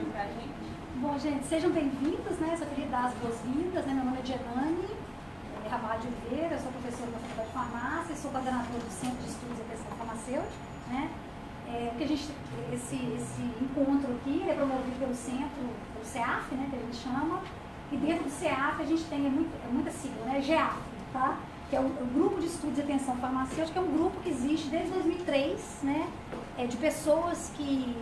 pra gente? Bom, gente, sejam bem-vindos, né? Só queria dar as boas-vindas, né? Meu nome é Gianani Ramalho de Oliveira, eu sou professora da Faculdade de Farmácia, sou coordenadora do Centro de Estudos e Pesquisa Farmacêutica, né? Porque esse encontro aqui é promovido pelo centro, pelo CEAF, né? Que a gente chama, e dentro do CEAF a gente tem muita sigla, né? GEAF, tá? Que é o Grupo de Estudos e Atenção Farmacêutica, é um grupo que existe desde 2003, né? De pessoas que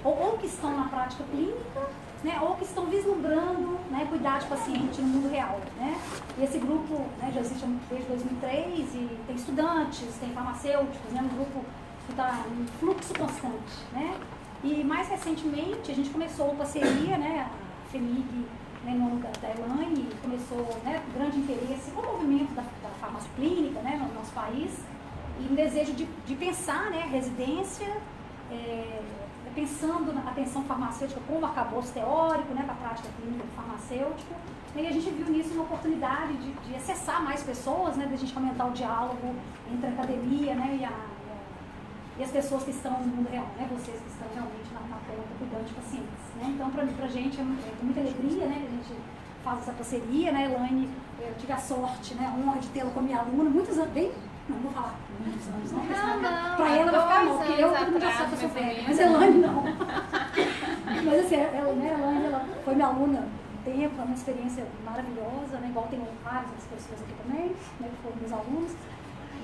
ou que estão na prática clínica, né, ou que estão vislumbrando, né, cuidar de paciente no mundo real, né? E esse grupo, né, já existe desde 2003 e tem estudantes, tem farmacêuticos, né, um grupo que está em fluxo constante, né? E mais recentemente a gente começou uma parceria, né, a FEMIG, né, no nome da Elaine, começou, né, grande interesse com o movimento da farmácia clínica, né, no nosso país, e um desejo de pensar, né, a residência, pensando na atenção farmacêutica como arcabouço teórico, né, para a prática clínica do farmacêutico. E a gente viu nisso uma oportunidade de acessar mais pessoas, né, de a gente aumentar o diálogo entre a academia, né, e as pessoas que estão no mundo real, né, vocês que estão realmente na ponta cuidando de pacientes. Né. Então, para a gente é muita alegria, né, que a gente faz essa parceria, né, Elaine, eu tive a sorte, né, a honra de tê-la como minha aluna, muitos anos, bem, não vou falar muitos anos, não, para ela vai ficar mal, porque eu todo mundo já sabe que eu sou velha, mas Elaine não. Mas assim, Elaine, ela foi minha aluna um tempo, foi uma experiência maravilhosa, né, igual tem várias outras pessoas aqui também, né, que foram meus alunos,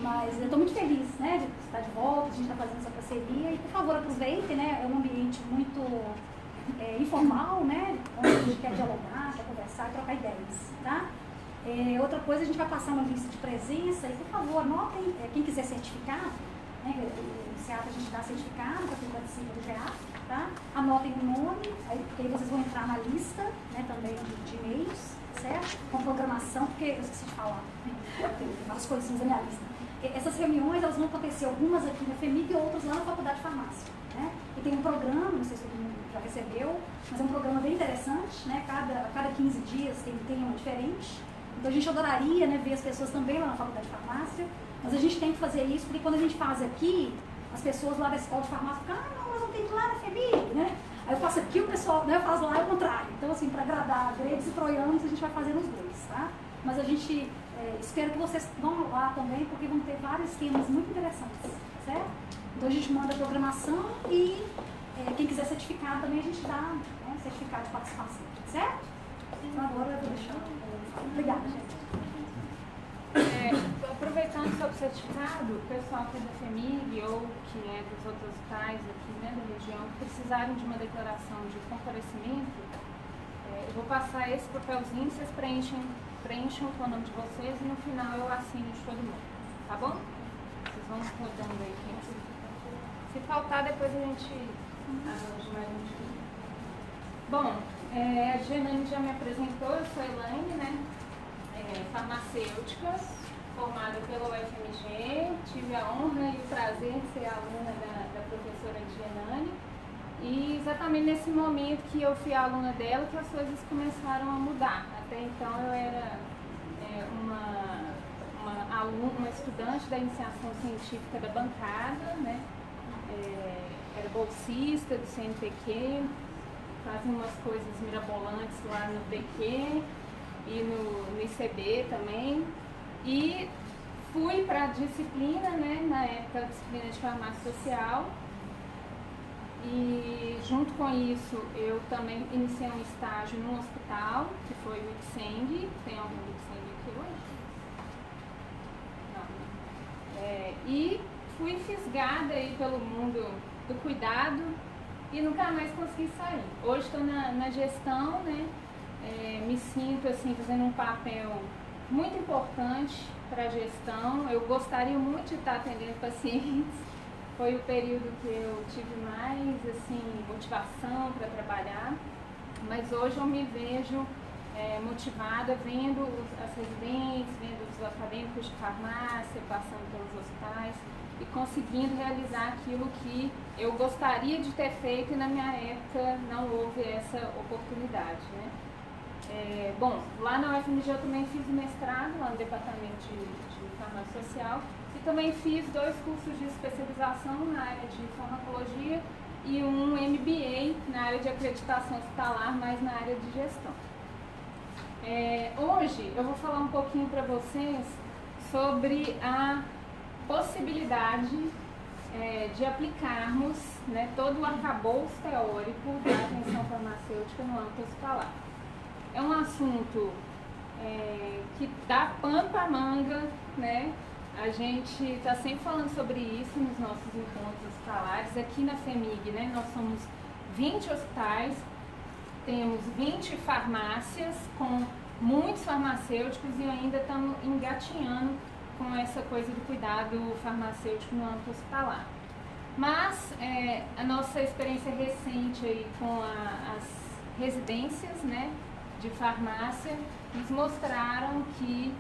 mas eu estou muito feliz, né, de estar de volta, de a gente estar fazendo essa parceria, e por favor aproveitem, né, é um ambiente muito informal, né, onde a gente quer dialogar, quer conversar, trocar ideias, tá? Outra coisa, a gente vai passar uma lista de presença e, por favor, anotem, quem quiser certificar, né, no CEAF a gente dá certificado para quem participa do GEAF, tá? Anotem o nome, porque aí vocês vão entrar na lista, né, também de e-mails, certo? Com programação, porque eu esqueci de falar, tem várias coisinhas da minha lista. Essas reuniões, elas vão acontecer, algumas aqui na FEMIG e outras lá na Faculdade de Farmácia, né? E tem um programa, não sei se todo mundo já recebeu, mas é um programa bem interessante, né? A cada 15 dias tem uma diferente. Então a gente adoraria, né, ver as pessoas também lá na Faculdade de Farmácia, mas a gente tem que fazer isso, porque quando a gente faz aqui, as pessoas lá da escola de farmácia ficam, não, mas não tem que ir lá na FEMIG, né? Aí eu faço aqui, o pessoal, né, faz lá o contrário. Então, assim, para agradar gregos e troianos, a gente vai fazer os dois, tá? Mas a gente espera que vocês vão lá também, porque vão ter vários temas muito interessantes, certo? Então a gente manda a programação e quem quiser certificar também a gente dá, né, certificado de participação, certo? Então agora eu vou deixar. Obrigada, gente. Aproveitando sobre o certificado, o pessoal que é da FEMIG ou que é dos outros hospitais aqui, né, da região, que precisarem de uma declaração de comparecimento, eu vou passar esse papelzinho, vocês preencham com o nome de vocês e no final eu assino de todo mundo, tá bom? Vocês vão rodando aí. Se faltar, depois a gente arranja mais um dia. Bom, a Gianani já me apresentou, eu sou Elaine, né? Farmacêutica, formada pela UFMG, tive a honra e o prazer de ser aluna da professora Gianani. E exatamente nesse momento que eu fui aluna dela que as coisas começaram a mudar. Até então eu era uma estudante da iniciação científica da bancada, né? Era bolsista do CNPq, fazia umas coisas mirabolantes lá no PQ e no ICB também. E fui para a disciplina, né? Na época a disciplina de farmácia social. E junto com isso eu também iniciei um estágio num hospital, que foi o Ipseng. Tem algum do Ipseng aqui hoje? Não. E fui fisgada aí pelo mundo do cuidado e nunca mais consegui sair. Hoje estou na gestão, né? Me sinto assim fazendo um papel muito importante para a gestão. Eu gostaria muito de estar atendendo pacientes. Foi o período que eu tive mais assim, motivação para trabalhar, mas hoje eu me vejo motivada vendo as residentes, vendo os acadêmicos de farmácia, passando pelos hospitais e conseguindo realizar aquilo que eu gostaria de ter feito e na minha época não houve essa oportunidade, né? Bom, lá na UFMG eu também fiz mestrado, lá no departamento de farmácia social, e também fiz 2 cursos de especialização na área de farmacologia e um MBA na área de acreditação hospitalar, mais na área de gestão. Hoje eu vou falar um pouquinho para vocês sobre a possibilidade de aplicarmos, né, todo o arcabouço teórico da atenção farmacêutica no âmbito hospitalar. É um assunto que dá pano para manga, né? A gente está sempre falando sobre isso nos nossos encontros hospitalares. Aqui na FEMIG, né, nós somos 20 hospitais, temos 20 farmácias com muitos farmacêuticos e ainda estamos engatinhando com essa coisa do cuidado farmacêutico no âmbito hospitalar. Mas a nossa experiência recente aí com as residências, né, de farmácia nos mostraram que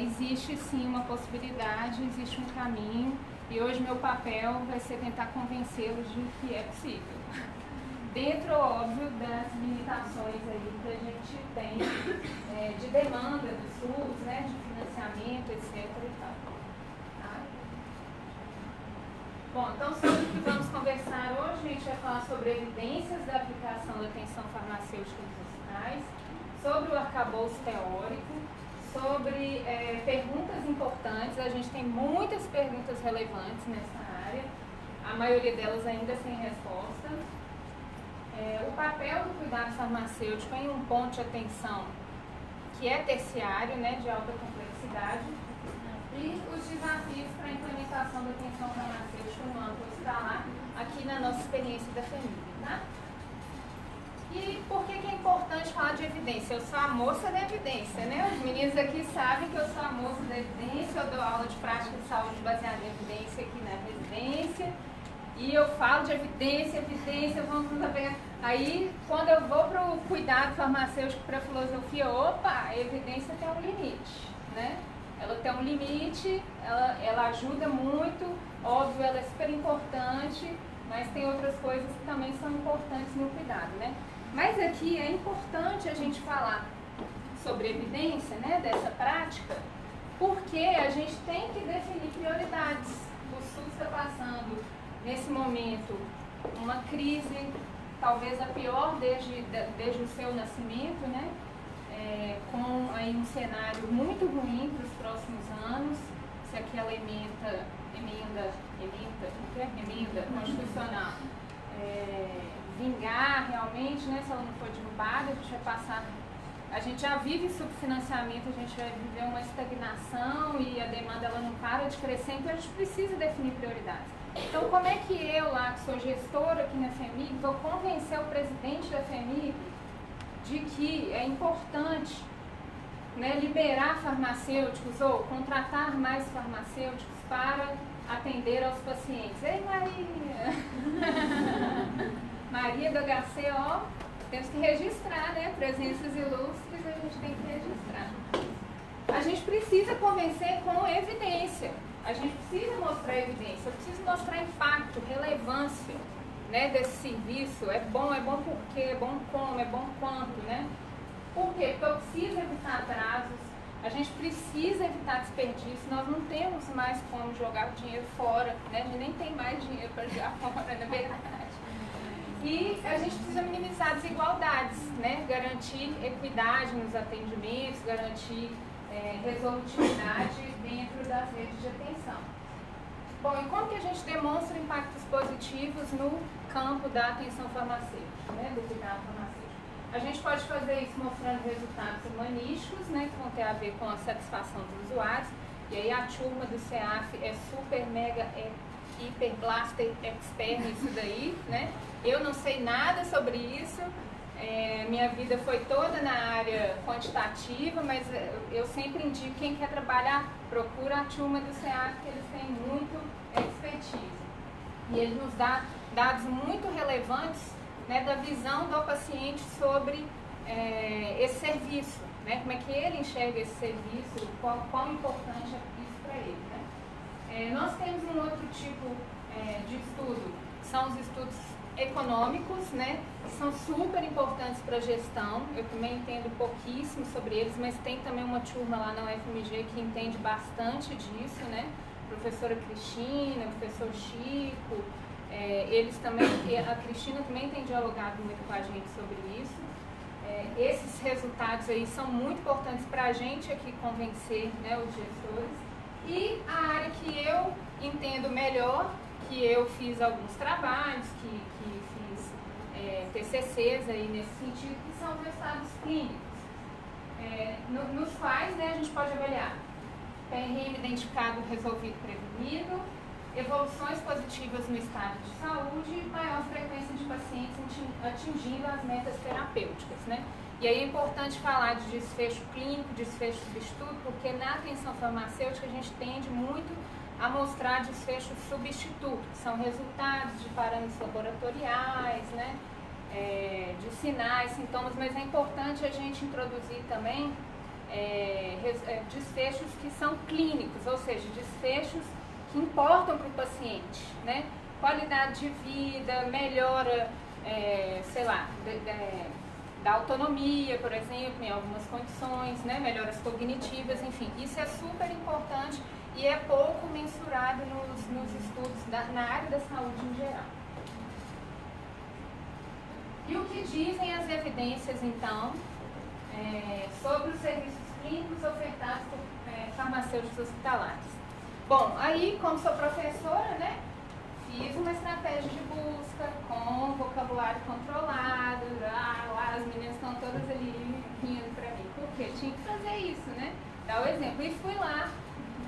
existe sim uma possibilidade, existe um caminho, e hoje meu papel vai ser tentar convencê-los de que é possível. Dentro, óbvio, das limitações aí que a gente tem de demanda do SUS, né, de financiamento, etc. e tal. Tá? Bom, então sobre o que vamos conversar hoje, a gente vai falar sobre evidências da aplicação da atenção farmacêutica nos hospitais, sobre o arcabouço teórico, sobre perguntas importantes. A gente tem muitas perguntas relevantes nessa área, a maioria delas ainda sem resposta. O papel do cuidado farmacêutico em um ponto de atenção que é terciário, né, de alta complexidade, e os desafios para a implementação da atenção farmacêutica no âmbito hospitalar, aqui na nossa experiência da FEMIG, tá? E por que é importante falar de evidência? Eu sou a moça da evidência, né? Os meninos aqui sabem que eu sou a moça da evidência, eu dou aula de prática de saúde baseada em evidência aqui na residência, e eu falo de evidência, vamos saber. Aí, quando eu vou para o cuidado farmacêutico, para a filosofia, opa, a evidência tem um limite, né? Ela tem um limite, ela ajuda muito, óbvio, ela é super importante, mas tem outras coisas que também são importantes no cuidado, né? Mas aqui é importante a gente falar sobre evidência, né, dessa prática, porque a gente tem que definir prioridades. O SUS está passando, nesse momento, uma crise, talvez a pior desde o seu nascimento, né? Com aí um cenário muito ruim para os próximos anos, se aquela emenda constitucional vingar realmente, né? Se ela não for derrubada, a gente já vive subfinanciamento, a gente vai viver uma estagnação e a demanda ela não para de crescer, então a gente precisa definir prioridades. Então, como é que eu, lá, que sou gestora aqui na FEMIG, vou convencer o presidente da FEMIG de que é importante, né, liberar farmacêuticos ou contratar mais farmacêuticos para atender aos pacientes? Ei, Maria! Maria do HCO, temos que registrar, né? Presenças ilustres, a gente tem que registrar. A gente precisa convencer com evidência. A gente precisa mostrar evidência, eu preciso mostrar impacto, relevância, né, desse serviço. É bom por quê, é bom como, é bom quanto, né? Por quê? Porque eu preciso evitar atrasos, a gente precisa evitar desperdício, nós não temos mais como jogar o dinheiro fora, né? A gente nem tem mais dinheiro para jogar fora, na verdade. E a gente precisa minimizar desigualdades, né? Garantir equidade nos atendimentos, garantir resolutividade dentro das redes de atenção. Bom, e como que a gente demonstra impactos positivos no campo da atenção farmacêutica, né, do cuidado farmacêutico? A gente pode fazer isso mostrando resultados humanísticos, né, que vão ter a ver com a satisfação dos usuários, e aí a turma do CEAF é super, mega, hiper, blaster, expert nisso daí, né? Eu não sei nada sobre isso. Minha vida foi toda na área quantitativa, mas eu sempre indico quem quer trabalhar, procura a turma do CEAF, que eles têm muito expertise. E ele nos dá dados muito relevantes, né, da visão do paciente sobre esse serviço, né, como é que ele enxerga esse serviço, quão importante é isso para ele, né? Nós temos um outro tipo de estudo, que são os estudos econômicos, né, que são super importantes para a gestão. Eu também entendo pouquíssimo sobre eles, mas tem também uma turma lá na UFMG que entende bastante disso, né? Professora Cristina, professor Chico, Eles também, a Cristina também tem dialogado muito com a gente sobre isso. Esses resultados aí são muito importantes para a gente aqui convencer, né, os gestores. E a área que eu entendo melhor, que eu fiz alguns trabalhos, que fiz TCCs aí nesse sentido, que são os resultados clínicos, nos quais, né, a gente pode avaliar PRM identificado, resolvido, prevenido, evoluções positivas no estado de saúde e maior frequência de pacientes atingindo as metas terapêuticas, né? E aí é importante falar de desfecho clínico, desfecho substituto, porque na atenção farmacêutica a gente tende muito a mostrar desfechos substitutos, que são resultados de parâmetros laboratoriais, né? De sinais, sintomas, mas é importante a gente introduzir também desfechos que são clínicos, ou seja, desfechos que importam para o paciente, né? Qualidade de vida, melhora, sei lá, da autonomia, por exemplo, em algumas condições, né? Melhoras cognitivas, enfim, isso é super importante e é pouco mensurado nos estudos na área da saúde em geral. E o que dizem as evidências, então, sobre os serviços clínicos ofertados por farmacêuticos hospitalares? Bom, aí, como sou professora, né, fiz uma estratégia de busca com vocabulário controlado, as meninas estão todas ali rindo para mim, porque tinha que fazer isso, né, dar o exemplo. E fui lá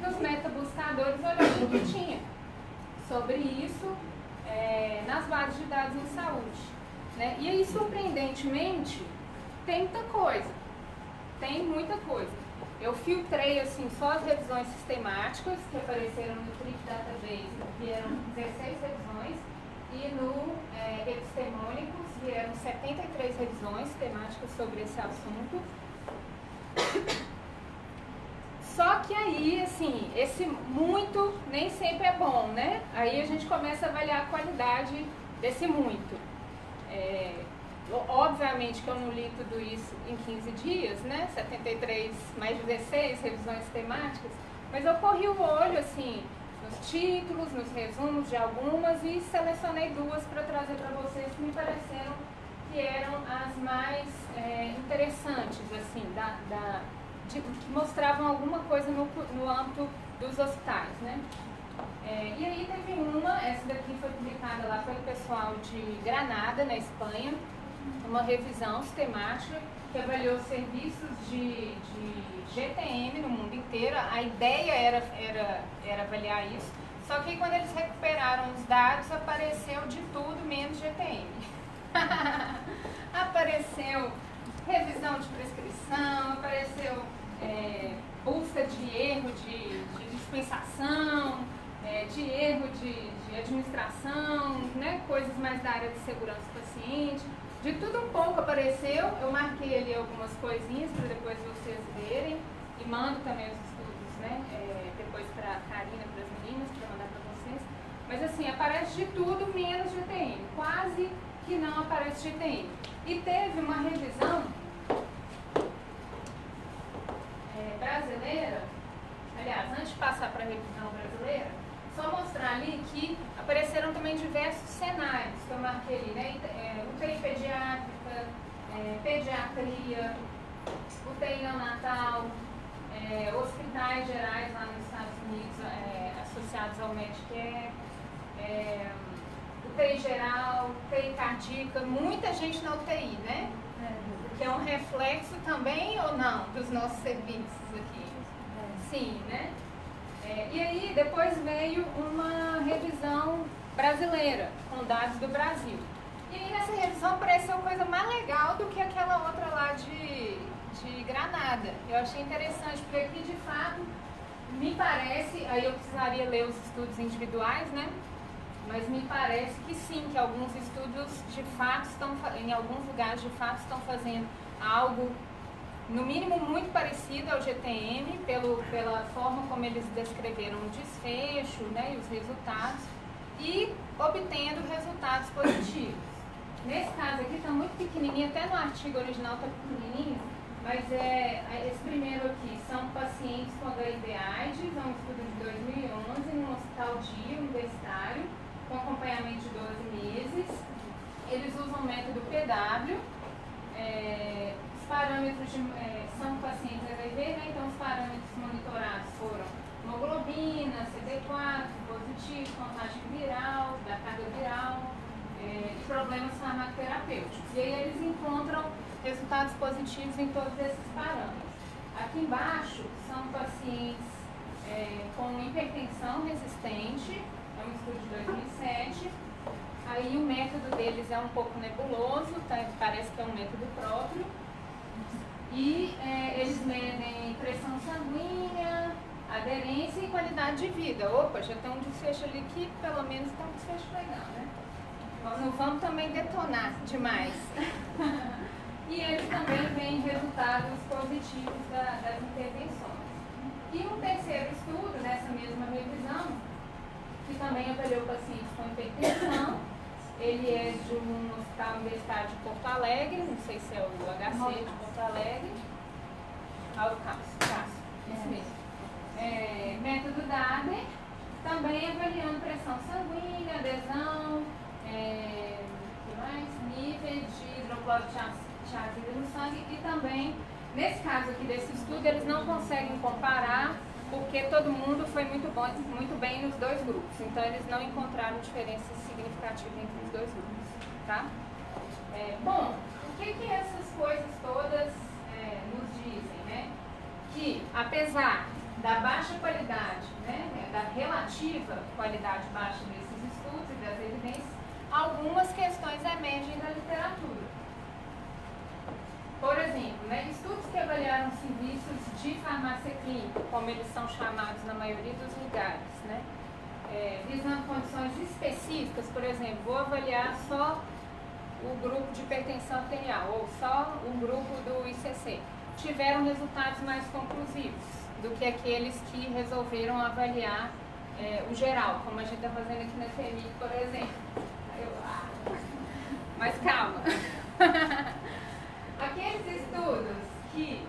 nos metabuscadores olhando o que tinha sobre isso nas bases de dados em saúde, né, e aí, surpreendentemente, tem muita coisa. Eu filtrei assim, só as revisões sistemáticas que apareceram no Trick Database, vieram 16 revisões, e no Epistemônicos vieram 73 revisões temáticas sobre esse assunto. Só que aí, assim, esse muito nem sempre é bom, né? Aí a gente começa a avaliar a qualidade desse muito. Obviamente que eu não li tudo isso em 15 dias, né? 73 mais 16 revisões temáticas, mas eu corri o olho, assim, nos títulos, nos resumos de algumas e selecionei duas para trazer para vocês que me pareceram que eram as mais interessantes, assim, que mostravam alguma coisa no âmbito dos hospitais, né? E aí teve essa daqui foi publicada lá pelo pessoal de Granada, na Espanha, uma revisão sistemática que avaliou serviços de GTM no mundo inteiro. A ideia era avaliar isso, só que quando eles recuperaram os dados, apareceu de tudo menos GTM. Apareceu revisão de prescrição, apareceu busca de erro de dispensação, de erro de administração, né, coisas mais da área de segurança do paciente. De tudo um pouco apareceu, eu marquei ali algumas coisinhas para depois vocês verem e mando também os estudos, né, depois para a Karina, para as meninas, para mandar para vocês. Mas assim, aparece de tudo menos GTM, quase que não aparece GTM. E teve uma revisão brasileira, aliás, antes de passar para a revisão brasileira, só mostrar ali que apareceram também diversos cenários que eu marquei ali, né? UTI pediátrica, pediatria, UTI neonatal, hospitais gerais lá nos Estados Unidos associados ao Medicare, UTI geral, UTI cardíaca, muita gente na UTI, né? Que é um reflexo também ou não dos nossos serviços aqui. Sim, né? E aí depois veio uma revisão brasileira, com dados do Brasil. E aí nessa revisão apareceu coisa mais legal do que aquela outra lá de Granada. Eu achei interessante, porque aqui de fato me parece, aí eu precisaria ler os estudos individuais, né? Mas me parece que sim, que alguns estudos de fato em alguns lugares de fato estão fazendo algo no mínimo muito parecido ao GTM, pela forma como eles descreveram o desfecho, né, e os resultados, e obtendo resultados positivos. Nesse caso aqui está muito pequenininho, até no artigo original está pequenininho, mas esse primeiro aqui são pacientes com HIV/AIDS, é um estudo de 2011 num hospital dia universitário, com acompanhamento de 12 meses. Eles usam o método PW. Os parâmetros são pacientes HIV, né? Então os parâmetros monitorados foram hemoglobina, CD4, positivo, contagem viral, da carga viral, e problemas farmacoterapêuticos. E aí eles encontram resultados positivos em todos esses parâmetros. Aqui embaixo são pacientes com hipertensão resistente, é um estudo de 2007. Aí o método deles é um pouco nebuloso, tá? Parece que é um método próprio. E eles medem pressão sanguínea, aderência e qualidade de vida. Opa, já tem um desfecho ali que pelo menos está um desfecho legal, né? Nós não vamos também detonar demais. E eles também veem resultados positivos das intervenções. E um terceiro estudo, nessa mesma revisão, que também avaliou pacientes com hipertensão, ele é de um hospital universitário de Porto Alegre, não sei se é o HC de Porto Alegre. O Cássio, isso mesmo. Método DADER, também avaliando pressão sanguínea, adesão, nível de hidrocloro de tiazida no sangue, e também, nesse caso aqui desse estudo, eles não conseguem comparar porque todo mundo foi muito bem nos dois grupos, então eles não encontraram diferenças significativas entre os dois grupos, tá? Bom, o que essas coisas todas nos dizem, né? Que apesar da baixa qualidade, né, da relativa qualidade baixa desses estudos e das evidências, algumas questões emergem da literatura. Por exemplo, né, estudos que avaliaram serviços de farmácia clínica, como eles são chamados na maioria dos lugares, né, visando condições específicas, por exemplo, vou avaliar só o grupo de hipertensão arterial ou só o grupo do ICC, tiveram resultados mais conclusivos do que aqueles que resolveram avaliar o geral, como a gente está fazendo aqui na FEMIC, por exemplo. Mas calma. Aqueles estudos que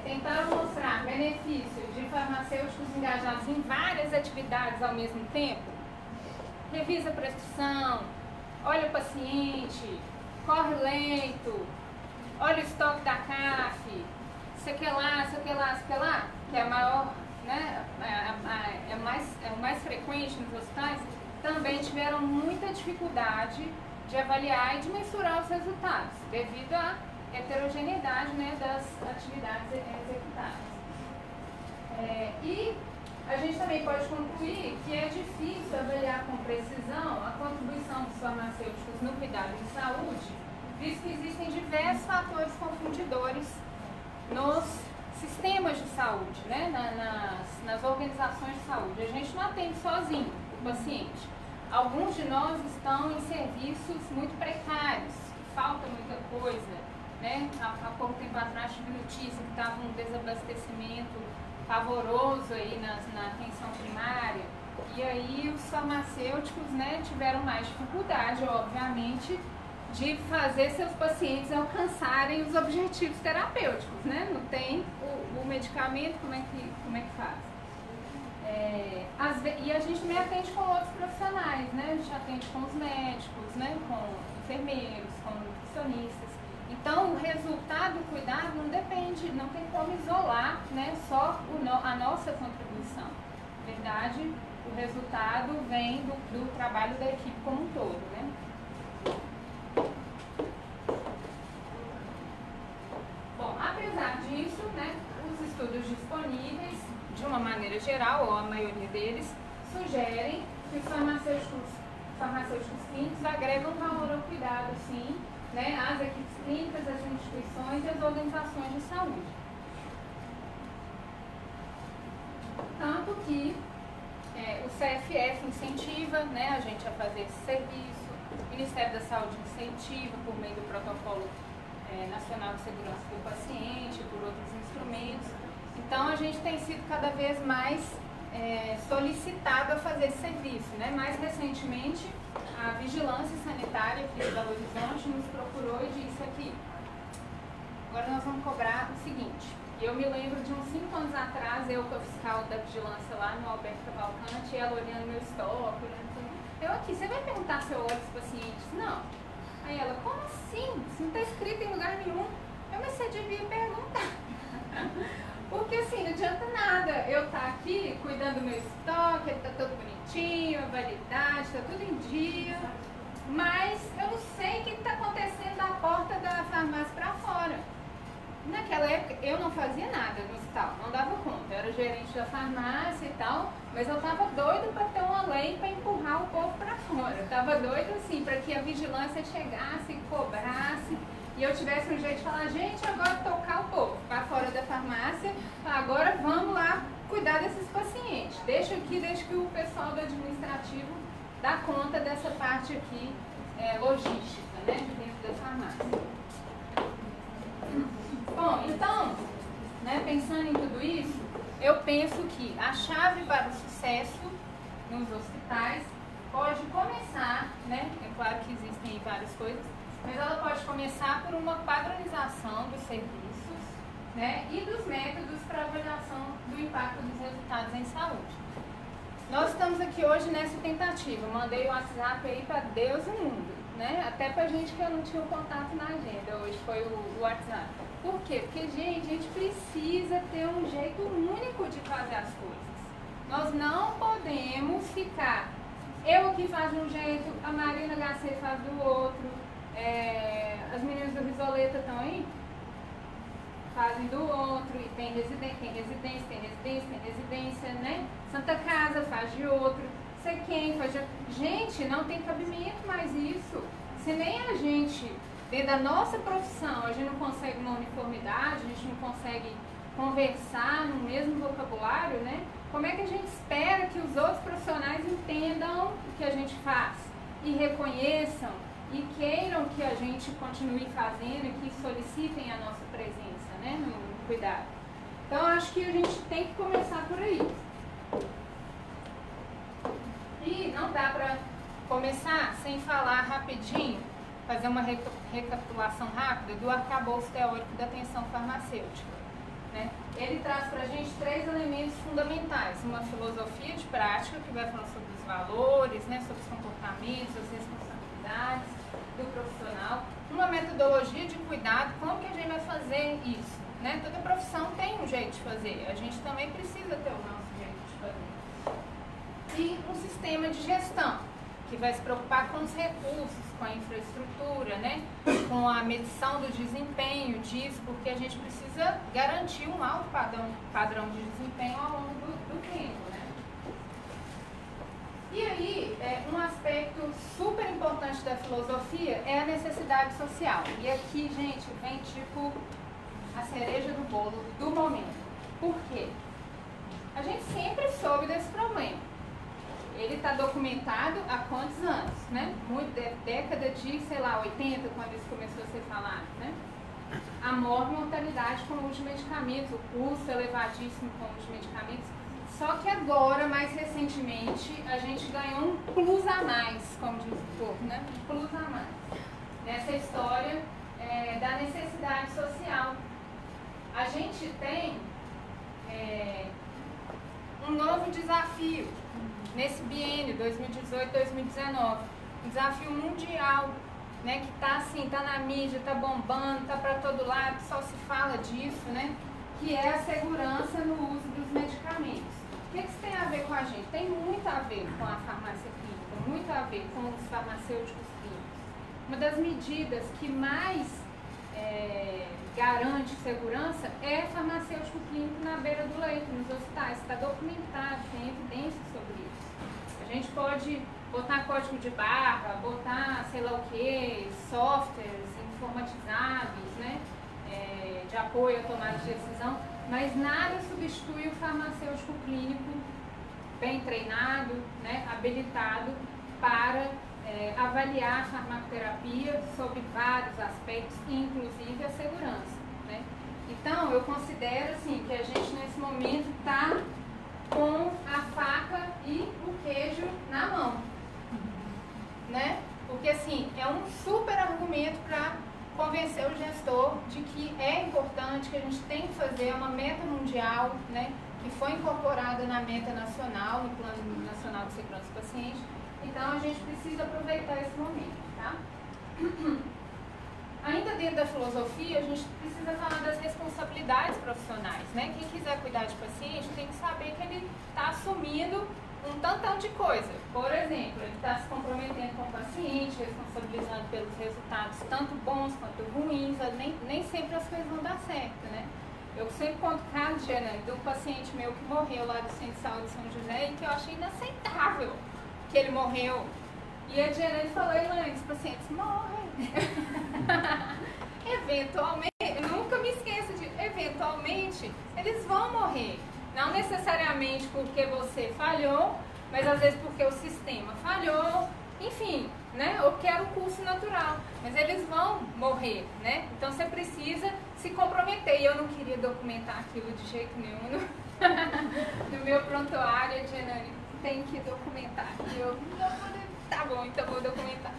tentaram mostrar benefícios de farmacêuticos engajados em várias atividades ao mesmo tempo, revisa a prescrição, olha o paciente, corre o leito, olha o estoque da CAF, sei que lá, que é a maior, né, é o mais frequente nos hospitais, também tiveram muita dificuldade de avaliar e de mensurar os resultados, devido à heterogeneidade, né, das atividades executadas. E a gente também pode concluir que é difícil avaliar com precisão a contribuição dos farmacêuticos no cuidado de saúde, visto que existem diversos fatores confundidores nos sistemas de saúde, né, nas organizações de saúde. A gente não atende sozinho o paciente. Alguns de nós estão em serviços muito precários, que falta muita coisa, né? Há pouco tempo atrás tive notícia que estava um desabastecimento pavoroso aí na atenção primária, e aí os farmacêuticos, né, tiveram mais dificuldade, obviamente, de fazer seus pacientes alcançarem os objetivos terapêuticos, né? Não tem o medicamento, como é que faz? E a gente também atende com outros profissionais, né? A gente atende com os médicos, né? Com enfermeiros, com nutricionistas. Então, o resultado do cuidado não depende, não tem como isolar, né, só a nossa contribuição. Na verdade, o resultado vem do trabalho da equipe como um todo, né? Bom, apesar disso, né, os estudos disponíveis, de uma maneira geral, ou a maioria deles, sugerem que os farmacêuticos clínicos agregam valor ao cuidado, sim, né, às equipes clínicas, às instituições e às organizações de saúde. Tanto que o CFF incentiva, né, a gente a fazer esse serviço, o Ministério da Saúde incentiva por meio do Protocolo Nacional de Segurança do Paciente, por outros instrumentos. Então, a gente tem sido cada vez mais solicitado a fazer esse serviço, né? Mais recentemente, a Vigilância Sanitária aqui de Belo Horizonte nos procurou e disse aqui: agora nós vamos cobrar o seguinte. Eu me lembro de uns 5 anos atrás, eu com a fiscal da vigilância lá no Alberto Cavalcante, ela olhando meu estoque, eu aqui, você vai perguntar se eu olho os pacientes? Não. Aí ela, como assim? Isso não está escrito em lugar nenhum. Mas você devia perguntar. Porque assim, não adianta nada eu estar aqui cuidando do meu estoque, está tudo bonitinho, a validade, está tudo em dia, mas eu não sei o que está acontecendo da porta da farmácia para fora. Naquela época eu não fazia nada no hospital, não dava conta, eu era gerente da farmácia e tal, mas eu estava doida para ter uma lei para empurrar o povo para fora. Eu estava doida assim, para que a vigilância chegasse, cobrasse, e eu tivesse um jeito de falar, gente, agora tocar o povo para fora da farmácia, agora vamos lá cuidar desses pacientes. Deixa que o pessoal do administrativo dá conta dessa parte aqui logística, né, dentro da farmácia. Bom, então, né, pensando em tudo isso, eu penso que a chave para o sucesso nos hospitais pode começar, né, é claro que existem várias coisas, mas ela pode começar por uma padronização dos serviços, né, e dos métodos para avaliação do impacto dos resultados em saúde. Nós estamos aqui hoje nessa tentativa, mandei o WhatsApp aí para Deus e o mundo, né, até para gente que eu não tinha o contato na agenda, hoje foi o WhatsApp. Por quê? Porque, gente, a gente precisa ter um jeito único de fazer as coisas. Nós não podemos ficar, eu aqui faço de um jeito, a Marina HC faz do outro, as meninas do Risoleta estão aí, fazem do outro, e tem residência, né? Santa Casa faz de outro, sei quem faz de outro. Gente, não tem cabimento mais isso. Se nem a gente, dentro da nossa profissão, a gente não consegue uma uniformidade, a gente não consegue conversar no mesmo vocabulário, né? Como é que a gente espera que os outros profissionais entendam o que a gente faz e reconheçam e queiram que a gente continue fazendo e que solicitem a nossa presença, né, no cuidado? Então, acho que a gente tem que começar por aí. E não dá para começar sem falar rapidinho, fazer uma recapitulação rápida do arcabouço teórico da atenção farmacêutica, né? Ele traz para a gente 3 elementos fundamentais: uma filosofia de prática, que vai falar sobre os valores, né, sobre os comportamentos, as responsabilidades do profissional, uma metodologia de cuidado, como que a gente vai fazer isso, né? Toda profissão tem um jeito de fazer, a gente também precisa ter o nosso jeito de fazer. E um sistema de gestão, que vai se preocupar com os recursos, com a infraestrutura, né? Com a medição do desempenho disso, porque a gente precisa garantir um alto padrão de desempenho ao longo do tempo, né? E aí, um aspecto super importante da filosofia é a necessidade social. E aqui, gente, vem tipo a cereja do bolo do momento. Por quê? A gente sempre soube desse problema. Ele está documentado há quantos anos, né? Década de, sei lá, 80, quando isso começou a ser falado, né? A mortalidade com o uso de medicamentos, o custo elevadíssimo com o uso de medicamentos. Só que agora, mais recentemente, a gente ganhou um plus a mais, como diz o povo, né? Um plus a mais. Nessa história da necessidade social. A gente tem um novo desafio nesse biênio 2018-2019, um desafio mundial, né, que está assim, tá na mídia, está bombando, está para todo lado, só se fala disso, né, que é a segurança no uso dos medicamentos. O que isso tem a ver com a gente? Tem muito a ver com a farmácia clínica, muito a ver com os farmacêuticos clínicos. Uma das medidas que mais garante segurança é farmacêutico clínico na beira do leito, nos hospitais. Está documentado, tem evidência sobre isso. A gente pode botar código de barra, botar sei lá o que, softwares informatizados, né, de apoio à tomada de decisão, mas nada substitui o farmacêutico clínico bem treinado, né, habilitado para avaliar a farmacoterapia sobre vários aspectos, inclusive a segurança, né? Então, eu considero assim, que a gente nesse momento está com a faca e o queijo na mão, né? Porque assim, é um super argumento para convencer o gestor de que é importante, que a gente tem que fazer uma meta mundial, né, que foi incorporada na meta nacional, no Plano Nacional de Segurança do Paciente, e Então a gente precisa aproveitar esse momento, tá? Ainda dentro da filosofia, a gente precisa falar das responsabilidades profissionais, né? Quem quiser cuidar de paciente tem que saber que ele está assumindo um tantão de coisa. Por exemplo, ele está se comprometendo com o paciente, responsabilizando pelos resultados tanto bons quanto ruins, nem sempre as coisas vão dar certo, né? Eu sempre conto casos, Janane, de um paciente meu que morreu lá do Centro de Saúde de São José e que eu achei inaceitável que ele morreu. E a Janane falou, Elaine, os pacientes morrem. Eventualmente, eu nunca me esqueço de, eventualmente, eles vão morrer. Não necessariamente porque você falhou, mas às vezes porque o sistema falhou, enfim, né? Ou que era o curso natural. Mas eles vão morrer, né? Então você precisa se comprometer. E eu não queria documentar aquilo de jeito nenhum. No meu prontuário, a Janane tem que documentar. E eu, tá bom, então vou documentar.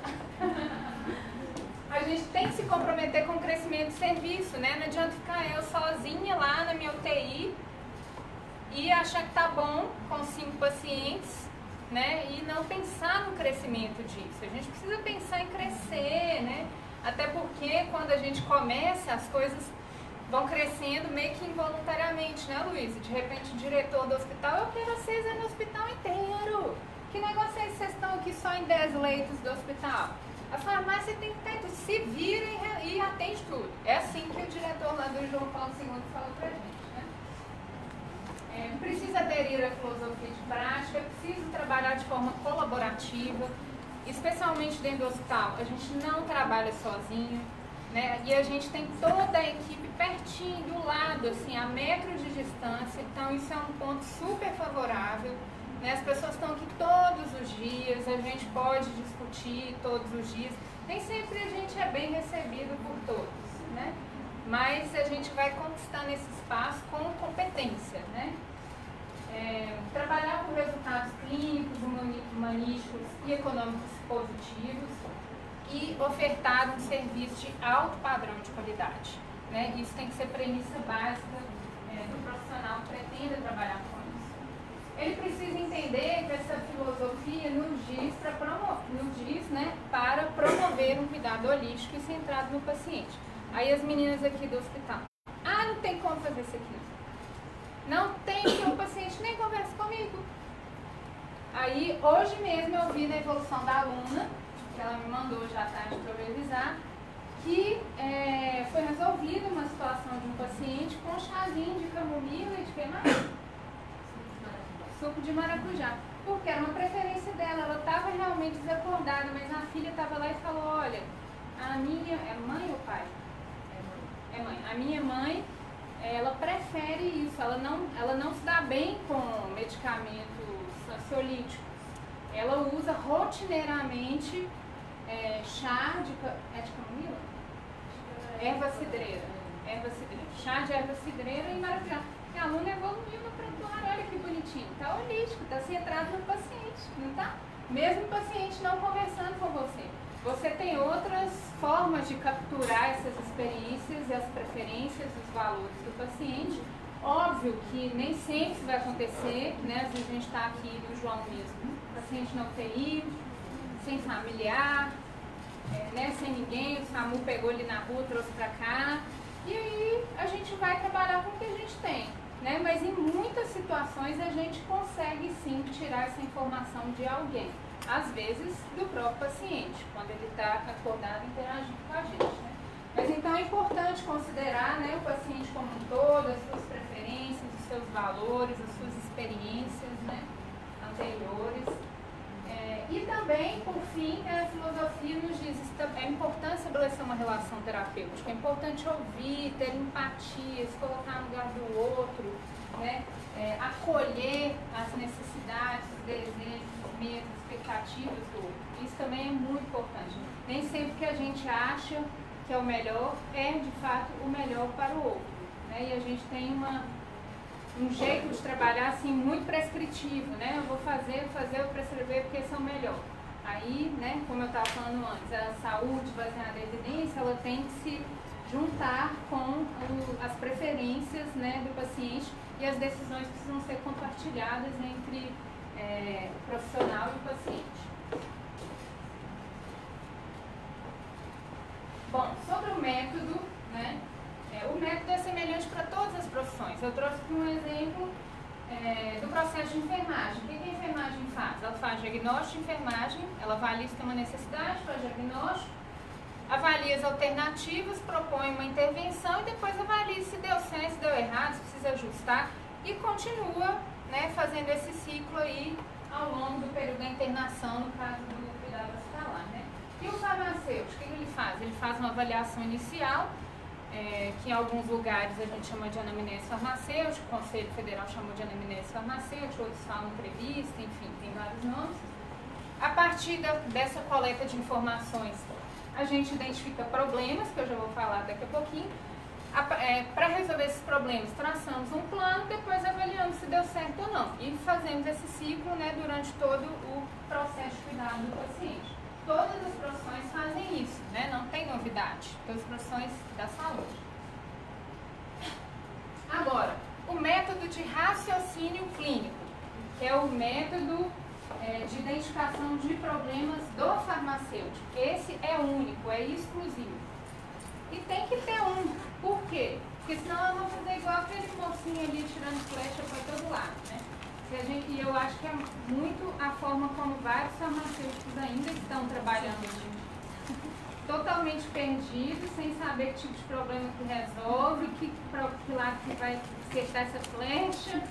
A gente tem que se comprometer com o crescimento do serviço, né? Não adianta ficar eu sozinha lá na minha UTI e achar que tá bom com 5 pacientes, né? E não pensar no crescimento disso. A gente precisa pensar em crescer, né? Até porque quando a gente começa, as coisas vão crescendo meio que involuntariamente, né, Luísa? De repente o diretor do hospital, eu quero vocês no hospital inteiro. Que negócio é esse? Vocês estão aqui só em 10 leitos do hospital? A farmácia tem que ter tudo, se vira e atende tudo. É assim que o diretor lá do João Paulo II falou pra gente, né? Precisa aderir à filosofia de prática, precisa trabalhar de forma colaborativa, especialmente dentro do hospital. A gente não trabalha sozinho, né? E a gente tem toda a equipe pertinho, do lado, assim, a metro de distância. Então isso é um ponto super favorável. As pessoas estão aqui todos os dias, a gente pode discutir todos os dias. Nem sempre a gente é bem recebido por todos, né? Mas a gente vai conquistando esse espaço com competência, né? Trabalhar com resultados clínicos, humanísticos e econômicos positivos e ofertar um serviço de alto padrão de qualidade, né? Isso tem que ser premissa básica do profissional que pretenda trabalhar com isso. Ele precisa entender que essa filosofia nos diz, né, para promover um cuidado holístico e centrado no paciente. Aí as meninas aqui do hospital, não tem como fazer isso aqui. Não tem, porque o paciente nem conversa comigo. Aí hoje mesmo eu vi na evolução da aluna, que ela me mandou já à tarde para eu revisar, que foi resolvida uma situação de um paciente com um chazinho de camomila e de que mais? Suco de maracujá, porque era uma preferência dela, ela estava realmente desacordada, mas a filha estava lá e falou, olha, a minha, é mãe ou pai? É mãe. A minha mãe, ela prefere isso, ela não se dá bem com medicamentos ansiolíticos, ela usa rotineiramente chá de camomila? Erva cidreira, chá de erva cidreira e maracujá. E a aluna evoluiu no prontuário, olha que bonitinho, tá holístico, tá centrado no paciente, não tá? Mesmo o paciente não conversando com você. Você tem outras formas de capturar essas experiências e as preferências, os valores do paciente. Óbvio que nem sempre isso vai acontecer, né? Às vezes a gente está aqui no João mesmo, paciente não UTI, sem familiar, né? Sem ninguém, o SAMU pegou ele na rua, trouxe para cá. E aí a gente vai trabalhar com o que a gente tem, né? Mas em muitas situações a gente consegue sim tirar essa informação de alguém. Às vezes do próprio paciente, quando ele está acordado interagindo com a gente, né? Mas então é importante considerar, né, o paciente como um todo, as suas preferências, os seus valores, as suas experiências, né, anteriores. E também, por fim, a filosofia nos diz que é importante estabelecer uma relação terapêutica, é importante ouvir, ter empatia, se colocar no lugar do outro, né? Acolher as necessidades, os desejos, os medos, as expectativas do outro. Isso também é muito importante. Nem sempre que a gente acha que é o melhor, é de fato o melhor para o outro, né? E a gente tem um jeito de trabalhar assim muito prescritivo, né? Eu vou fazer, eu prescrever porque esse é o melhor. Aí, né, como eu estava falando antes, a saúde baseada em evidência, ela tem que se juntar com as preferências, né, do paciente, e as decisões precisam ser compartilhadas entre o profissional e o paciente. Eu trouxe aqui um exemplo do processo de enfermagem. O que a enfermagem faz? Ela faz diagnóstico de enfermagem, ela avalia se tem uma necessidade, faz diagnóstico, avalia as alternativas, propõe uma intervenção e depois avalia se deu certo, se deu errado, se precisa ajustar e continua, né, fazendo esse ciclo aí ao longo do período da internação, no caso do cuidado hospitalar, né? E o farmacêutico, o que ele faz? Ele faz uma avaliação inicial, que em alguns lugares a gente chama de anamnese farmacêutica, o Conselho Federal chamou de anamnese farmacêutica, outros falam entrevista, enfim, tem vários nomes. A partir dessa coleta de informações, a gente identifica problemas, que eu já vou falar daqui a pouquinho. Para resolver esses problemas, traçamos um plano, depois avaliamos se deu certo ou não. E fazemos esse ciclo, né, durante todo o processo de cuidado do paciente. Todas as profissões fazem isso, né? Não tem novidade. Todas as profissões da saúde. Agora, o método de raciocínio clínico, que é o método de identificação de problemas do farmacêutico. Esse é único, é exclusivo. E tem que ter um. Por quê? Porque senão eu vou fazer igual aquele mocinho ali tirando flecha para todo lado, né? E eu acho que é muito a forma como vários farmacêuticos ainda estão trabalhando, totalmente perdidos, sem saber que tipo de problema que resolve, que lado que vai acertar essa flecha,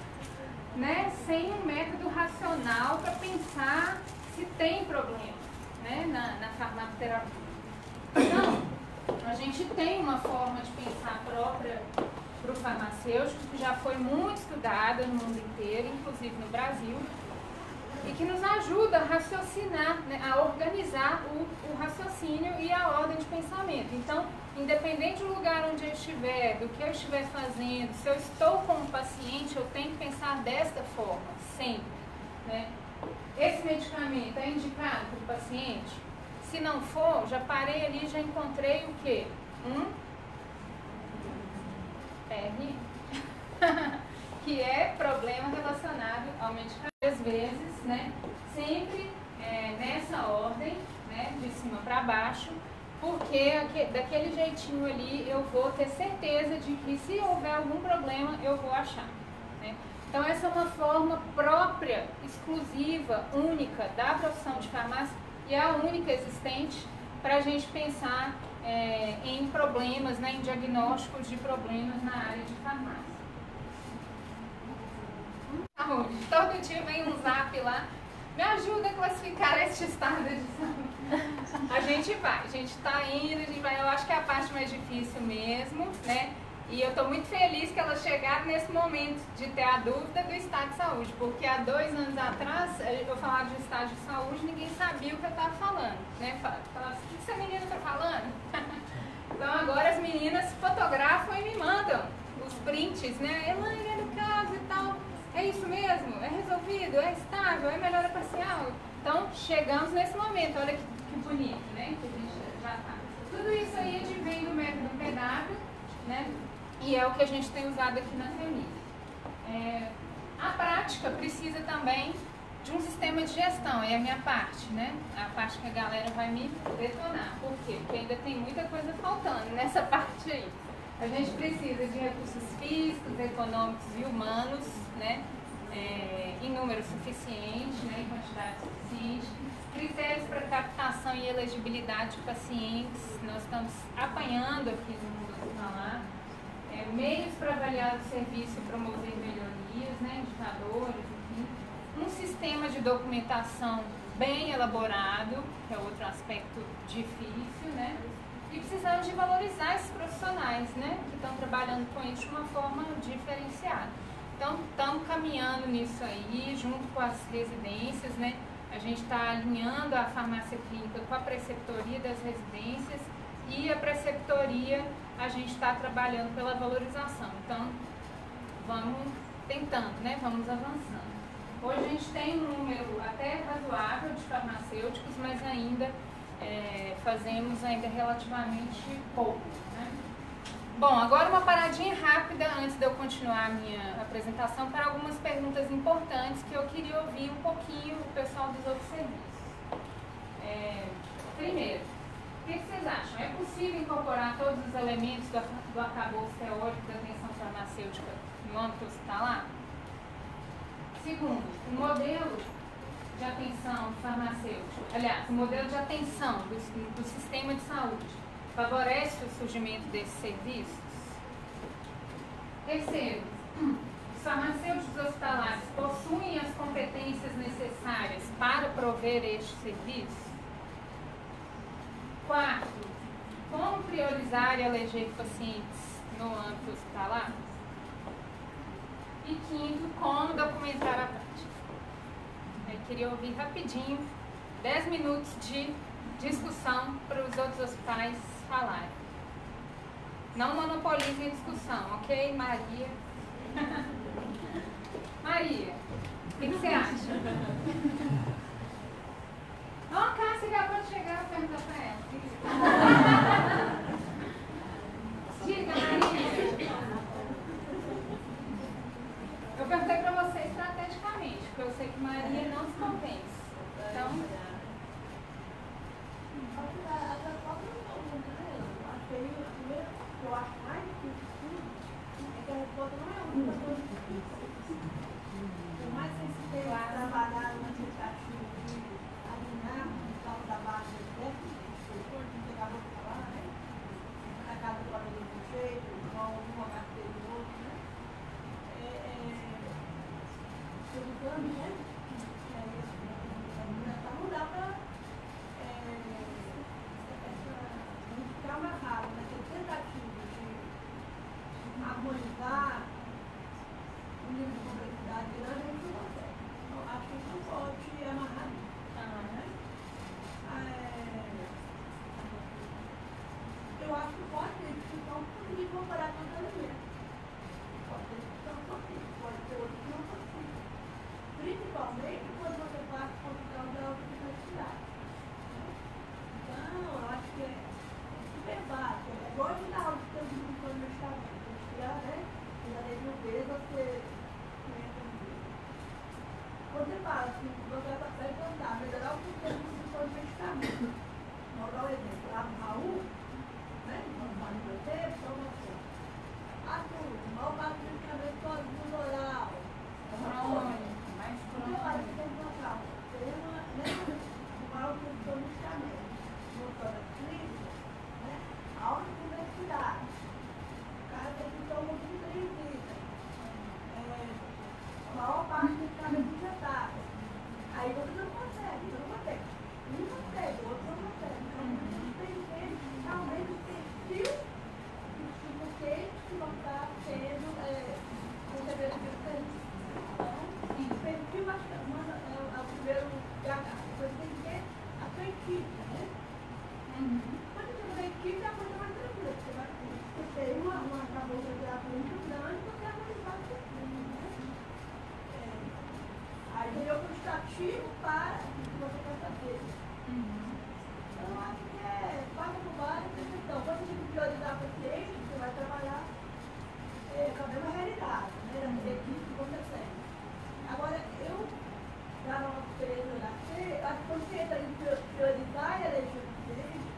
né? Sem um método racional para pensar se tem problema, né? na farmacoterapia. Então, a gente tem uma forma de pensar própria para o farmacêutico, que já foi muito estudada no mundo inteiro, inclusive no Brasil, e que nos ajuda a raciocinar, né, a organizar o raciocínio e a ordem de pensamento. Então, independente do lugar onde eu estiver, do que eu estiver fazendo, se eu estou com um paciente, eu tenho que pensar desta forma, sempre, né? Esse medicamento é indicado para o paciente? Se não for, já parei ali, já encontrei o quê? R, que é problema relacionado ao medicamento. Às vezes, né, sempre nessa ordem, né, de cima para baixo, porque daquele jeitinho ali eu vou ter certeza de que se houver algum problema eu vou achar, né? Então essa é uma forma própria, exclusiva, única da profissão de farmácia e é a única existente para a gente pensar em problemas, né, em diagnósticos de problemas na área de farmácia. Todo dia vem um zap lá, me ajuda a classificar este estado de saúde. A gente está indo, eu acho que é a parte mais difícil mesmo, né? E eu estou muito feliz que elas chegaram nesse momento de ter a dúvida do estado de saúde, porque há 2 anos atrás eu falava de estado de saúde, ninguém sabia o que eu estava falando, né? Falava assim, o que essa menina está falando? Então agora as meninas fotografam e me mandam os prints, né? Elaine, é no caso e tal, é isso mesmo? É resolvido? É estável? É melhora parcial? Então chegamos nesse momento, olha que bonito, né? Que a gente já está. Tudo isso aí advém do método PW, né? E é o que a gente tem usado aqui na FEMIG. A prática precisa também de um sistema de gestão, é a minha parte, né? A parte que a galera vai me detonar. Por quê? Porque ainda tem muita coisa faltando nessa parte aí. A gente precisa de recursos físicos, econômicos e humanos, né? Em número suficiente, né? Em quantidade suficiente. Critérios para captação e elegibilidade de pacientes, nós estamos apanhando aqui no mundo hospitalar. Meios para avaliar o serviço e promover melhorias, né, indicadores, enfim. Um sistema de documentação bem elaborado, que é outro aspecto difícil, né? E precisamos de valorizar esses profissionais, né, que estão trabalhando com isso de uma forma diferenciada. Então, estamos caminhando nisso aí, junto com as residências, né? A gente está alinhando a farmácia clínica com a preceptoria das residências e a preceptoria a gente está trabalhando pela valorização. Então, vamos tentando, né? Vamos avançando. Hoje a gente tem um número até razoável de farmacêuticos, mas ainda fazemos ainda relativamente pouco, né? Bom, agora uma paradinha rápida antes de eu continuar a minha apresentação para algumas perguntas importantes que eu queria ouvir um pouquinho do pessoal dos outros serviços. Primeiro, o que vocês acham? É possível incorporar todos os elementos do arcabouço teórico da atenção farmacêutica no âmbito hospitalar? Segundo, o modelo de atenção farmacêutico, aliás, o modelo de atenção do sistema de saúde favorece o surgimento desses serviços? Terceiro, os farmacêuticos hospitalares possuem as competências necessárias para prover este serviço? Quarto, como priorizar e eleger pacientes no âmbito hospitalar? E quinto, como documentar a prática? Eu queria ouvir rapidinho, 10 minutos de discussão para os outros hospitais falarem. Não monopolizem a discussão, ok, Maria? Maria, o que você acha? Ó, a Cássia acabou de chegar, eu perguntar para ela. Diga, Maria. Eu perguntei para você estrategicamente, porque eu sei que Maria não se convence. Então... Eu acho mais difícil de tudo é que a resposta não é uma coisa difícil. Por mais que você tenha trabalhado na tentativa de alinhar o tal da base do déficit, que você acabou de falar, né? A casa do lado de um jeito, um HT do outro, né? Educando, né? Não dá para ficar amarrado naquela tentativa de harmonizar o nível de complexidade grande, a gente não consegue. Então, acho que a gente não pode amarrar isso. Né? Eu acho que pode ter discussão conseguir comparar com o alimento. Pode ter discussão possível, pode ter outro que não possível. Principalmente quando você passa por causa da alta complexidade. Então, eu acho que é super básico. É igual a gente dá aula de transmissão no medicamento. Né? Já desde o vez você conhece quando você fala assim, você vai passar e plantar, melhorar o sistema de produção de medicamento. Vou dar um exemplo. A Raul, né? Vamos falar de você, promoção. A turma, o maior parte do medicamento sozinho no oral. É uma coisa. Então, olha, você tem que plantar um sistema, né? O maior produção de medicamento. Mostrando a clínica, né? Alta complexidade. Tem que ter uma vida. A maior parte dos casos injetável. Aí você não consegue, você não consegue. Um consegue, o outro não consegue. Então, a gente tem que ter realmente o perfil do paciente que não está tendo recebendo o serviço. Então, o perfil é o primeiro gargalo. Depois tem que ter a sua equipe, né? Quando você tem a equipe, é a coisa mais tranquila. Você tem uma cabouça terapia muito grande, você harmonizar o sistema, né? Aí tem o quantitativo para o que você quer fazer. Então, eu acho que passa por várias questões. Quando você tem que priorizar o paciente, você vai trabalhar com a mesma realidade, né? Da equipe que você tem. Agora, eu, já na nossa experiência do HC, acho que quando você entra em priorizar e eleger o paciente,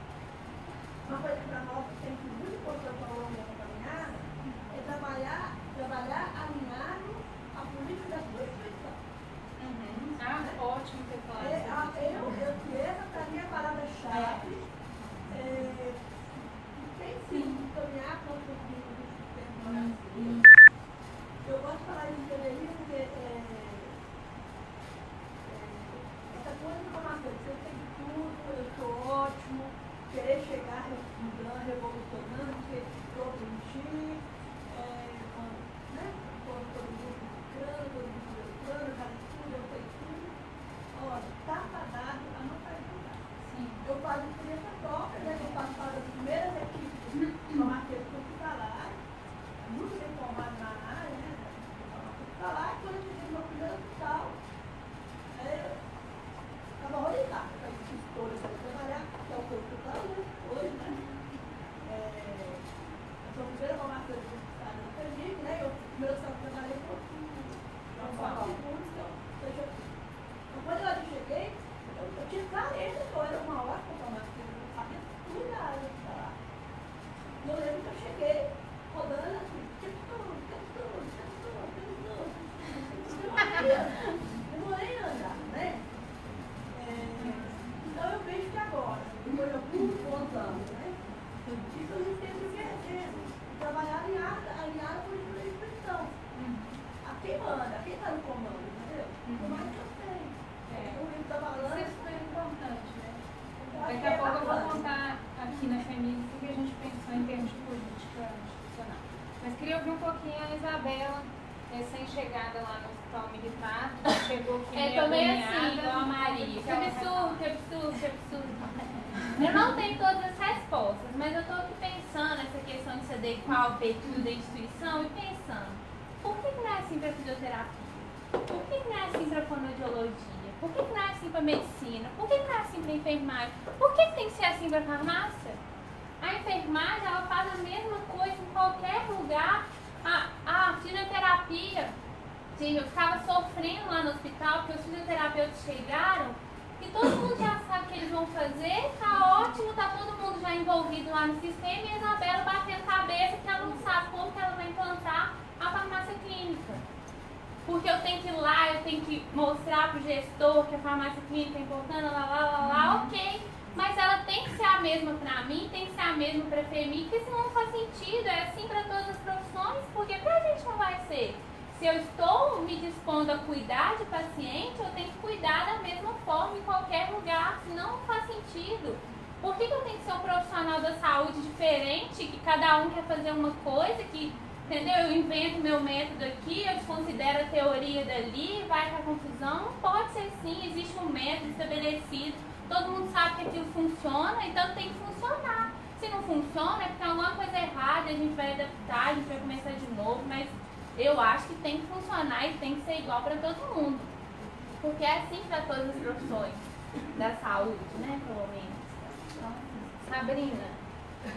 uma coisa que para nós tem sido muito importante ao longo dessa caminhada é trabalhar alinhado à política da sua instituição. Ótimo ter falado. Essa para mim é a palavra-chave. Tem sim, caminhar para o sistema do sistema. Eu gosto de falar isso em teoria porque essa coisa de farmacêutica, eu sei de tudo, eu sou ótimo, querer chegar mudando, revolucionando, porque eu aprendi, né? Todo mundo buscando, todo mundo buscando, cada estudo, eu sei tudo. Olha, está fadado a não sair do lugar. Eu faço experiência própria, né? Eu faço parte das primeiras equipes farmacêuticas hospitalares, muito bem formado na área, né? Hospitalar, quando eu cheguei no meu primeiro hospital, estava horrorizado, eu fiz toda para trabalhar, que é o que eu estou falando hoje, né? Eu sou a primeira farmacêutica hospitalar no Felipe, né? Eu primeiro só trabalhei um pouquinho, então, quando eu cheguei, eu tinha clareza que eu era uma ótima farmacêutica, eu sabia tudo da área hospitalar. E eu lembro que eu cheguei rodando assim, tudo. Eu tô meio assim, igual a Maria. Que absurdo, que absurdo, que absurdo. Eu não tenho todas as respostas, mas eu tô aqui pensando nessa questão de se adequar ao perfil da instituição e pensando, por que não é assim para fisioterapia? Por que não é assim para fonoaudiologia? Por que não é assim para medicina? Por que não é assim para enfermagem? Por que tem que ser assim para farmácia? A enfermagem, ela faz a mesma coisa em qualquer lugar. A fisioterapia, gente, eu ficava sofrendo lá no hospital porque os fisioterapeutas chegaram e todo mundo já sabe o que eles vão fazer, tá ótimo, tá todo mundo já envolvido lá no sistema e a Isabela batendo cabeça que ela não sabe como que ela vai implantar a farmácia clínica. Porque eu tenho que ir lá, eu tenho que mostrar pro gestor que a farmácia clínica é importante, ok. Mas ela tem que ser a mesma para mim, tem que ser a mesma para a FEMIG, porque senão não faz sentido, é assim para todas as profissões, porque pra gente não vai ser. Se eu estou me dispondo a cuidar de paciente, eu tenho que cuidar da mesma forma em qualquer lugar, senão não faz sentido. Por que eu tenho que ser um profissional da saúde diferente, que cada um quer fazer uma coisa, que, entendeu? Eu invento meu método aqui, eu desconsidero a teoria dali, vai pra confusão? Não pode ser assim, existe um método estabelecido. Todo mundo sabe que aquilo funciona, então tem que funcionar. Se não funciona, é porque tem alguma coisa errada, a gente vai adaptar, a gente vai começar de novo, mas eu acho que tem que funcionar e tem que ser igual para todo mundo. Porque é assim para todas as profissões da saúde, né, pelo menos. Então, Sabrina. A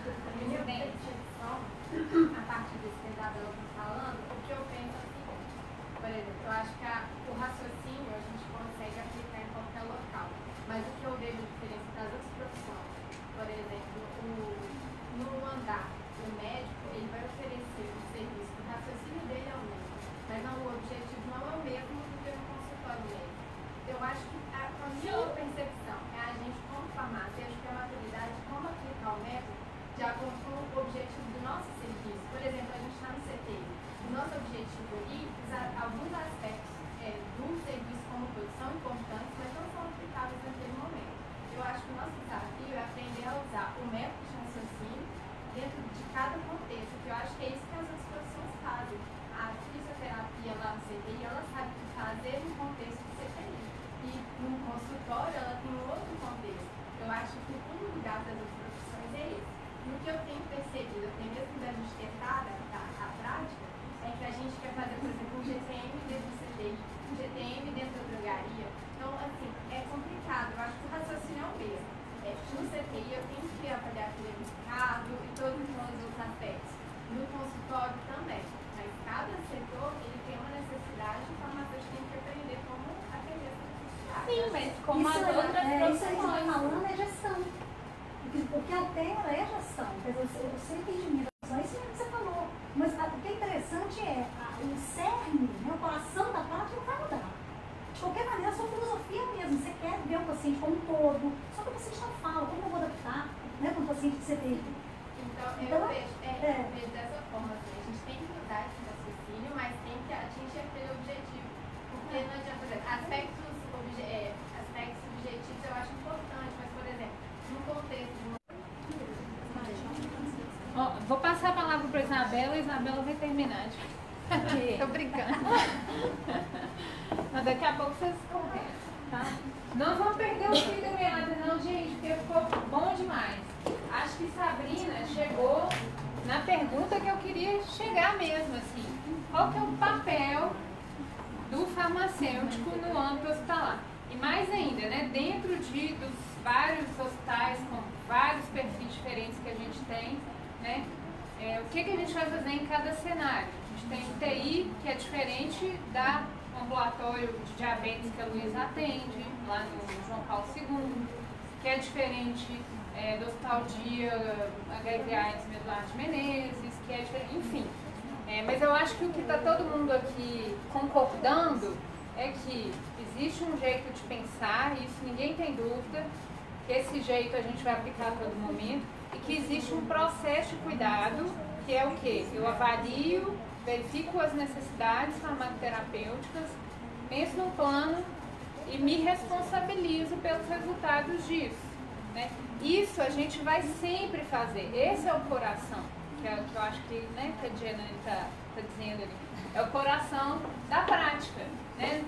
partir desse que a Isabela está falando, o que eu penso é o seguinte. Por exemplo, eu acho que o raciocínio a gente consegue aplicar em qualquer local. Mas o que eu vejo a diferença das outras profissões, por exemplo, no andar, o médico, ele vai oferecer um serviço, o raciocínio dele é o mesmo, mas não, o objetivo não é o mesmo do que no consultório médico. Eu acho que a minha percepção é a gente, como farmacêutico, ter a maturidade de como aplicar o método de acordo com o objetivo do nosso serviço. Por exemplo, a gente está no CTI. O nosso objetivo ali, alguns aspectos do serviço como todo são importantes, mas não são aplicáveis naquele momento. Eu acho que o nosso desafio é aprender a usar o método de raciocínio dentro de cada contexto, que eu acho que é isso que as outras profissões fazem. A fisioterapia lá no CTI, ela sabe o que fazer no contexto do CTI. E no consultório, ela tem um outro contexto. Eu acho que um lugar das outras profissões é esse. E o que eu tenho percebido, até mesmo da gente tentar adaptar à prática, é que a gente quer fazer, por exemplo, um GTM dentro do CTI, um GTM dentro da drogaria. Então, assim, é complicado. Eu acho que o raciocínio é o mesmo. No CTI, eu tenho que avaliar aquele mercado e todos os outros aspectos. No consultório também. Mas cada setor, ele tem uma necessidade e o farmacêutico tem que aprender como atender essa necessidade. Sim, mas como as outras Isso aí que você está profissões. falando é gestão. O que altera é a gestão. Quer dizer, o seu entendimento, isso mesmo que você falou. Mas o que é interessante é o cerne, né, o coração da prática não vai mudar. De qualquer maneira, a sua filosofia mesmo. Você quer ver o paciente como um todo. Só que o paciente não fala, como eu vou adaptar, né, para o paciente que você teve. Então, eu vejo dessa forma, assim, a gente tem que mudar esse raciocínio, mas tem que atingir aquele objetivo. Porque não adianta, por exemplo, aspectos objetivos eu acho importante, mas, por exemplo, no contexto de uma... Vou passar a palavra para a Isabela vai terminar. Tô brincando. Mas daqui a pouco vocês conversam, tá? Não vamos perder o fio da meada, não, gente, porque ficou bom demais. Acho que Sabrina chegou na pergunta que eu queria chegar mesmo, assim. Qual que é o papel do farmacêutico no âmbito hospitalar? E mais ainda, né, dentro dos vários hospitais com vários perfis diferentes que a gente tem, né, o que a gente vai fazer em cada cenário? A gente tem o TI, que é diferente da ambulatório de diabetes que a Luísa atende, lá no João Paulo II, que é diferente do Hospital Dia HIV AIDS Eduardo Menezes, que é diferente, enfim. Mas eu acho que o que está todo mundo aqui concordando é que existe um jeito de pensar, e isso ninguém tem dúvida, que esse jeito a gente vai aplicar a todo momento, e que existe um processo de cuidado, que é o quê? Eu avalio, verifico as necessidades farmacoterapêuticas, penso no plano e me responsabilizo pelos resultados disso, né? Isso a gente vai sempre fazer, esse é o coração, que eu acho que, né, que a Diana está dizendo ali, é o coração da prática, né?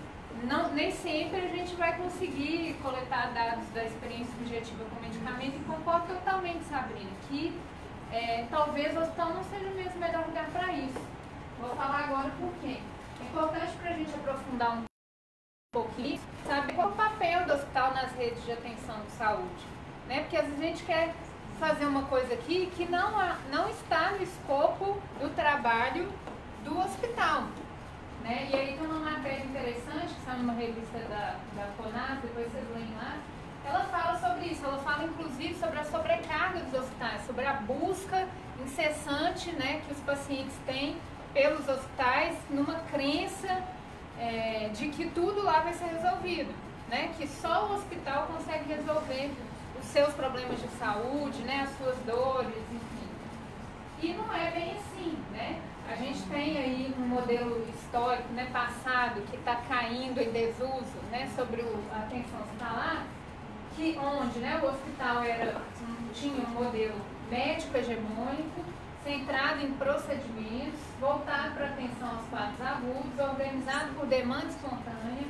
nem sempre a gente vai conseguir coletar dados da experiência subjetiva com medicamento, e concordo totalmente, Sabrina, que talvez o hospital não seja mesmo o melhor lugar para isso. Vou falar agora por quê. É importante para a gente aprofundar um pouquinho, saber qual é o papel do hospital nas redes de atenção de saúde, né? Porque às vezes a gente quer fazer uma coisa aqui que não está no escopo do trabalho do hospital, né? E aí tem uma matéria interessante que está numa revista da CONAS, depois vocês leem lá. Ela fala sobre isso, ela fala inclusive sobre a sobrecarga dos hospitais, sobre a busca incessante, né, que os pacientes têm pelos hospitais, numa crença de que tudo lá vai ser resolvido, né, que só o hospital consegue resolver os seus problemas de saúde, né, as suas dores, enfim. E não é bem assim, né? A gente tem aí um modelo histórico, né, passado, que está caindo em desuso, né, sobre a atenção hospitalar, onde, né, o hospital tinha um modelo médico hegemônico, centrado em procedimentos, voltado para a atenção aos quadros agudos, organizado por demanda espontânea,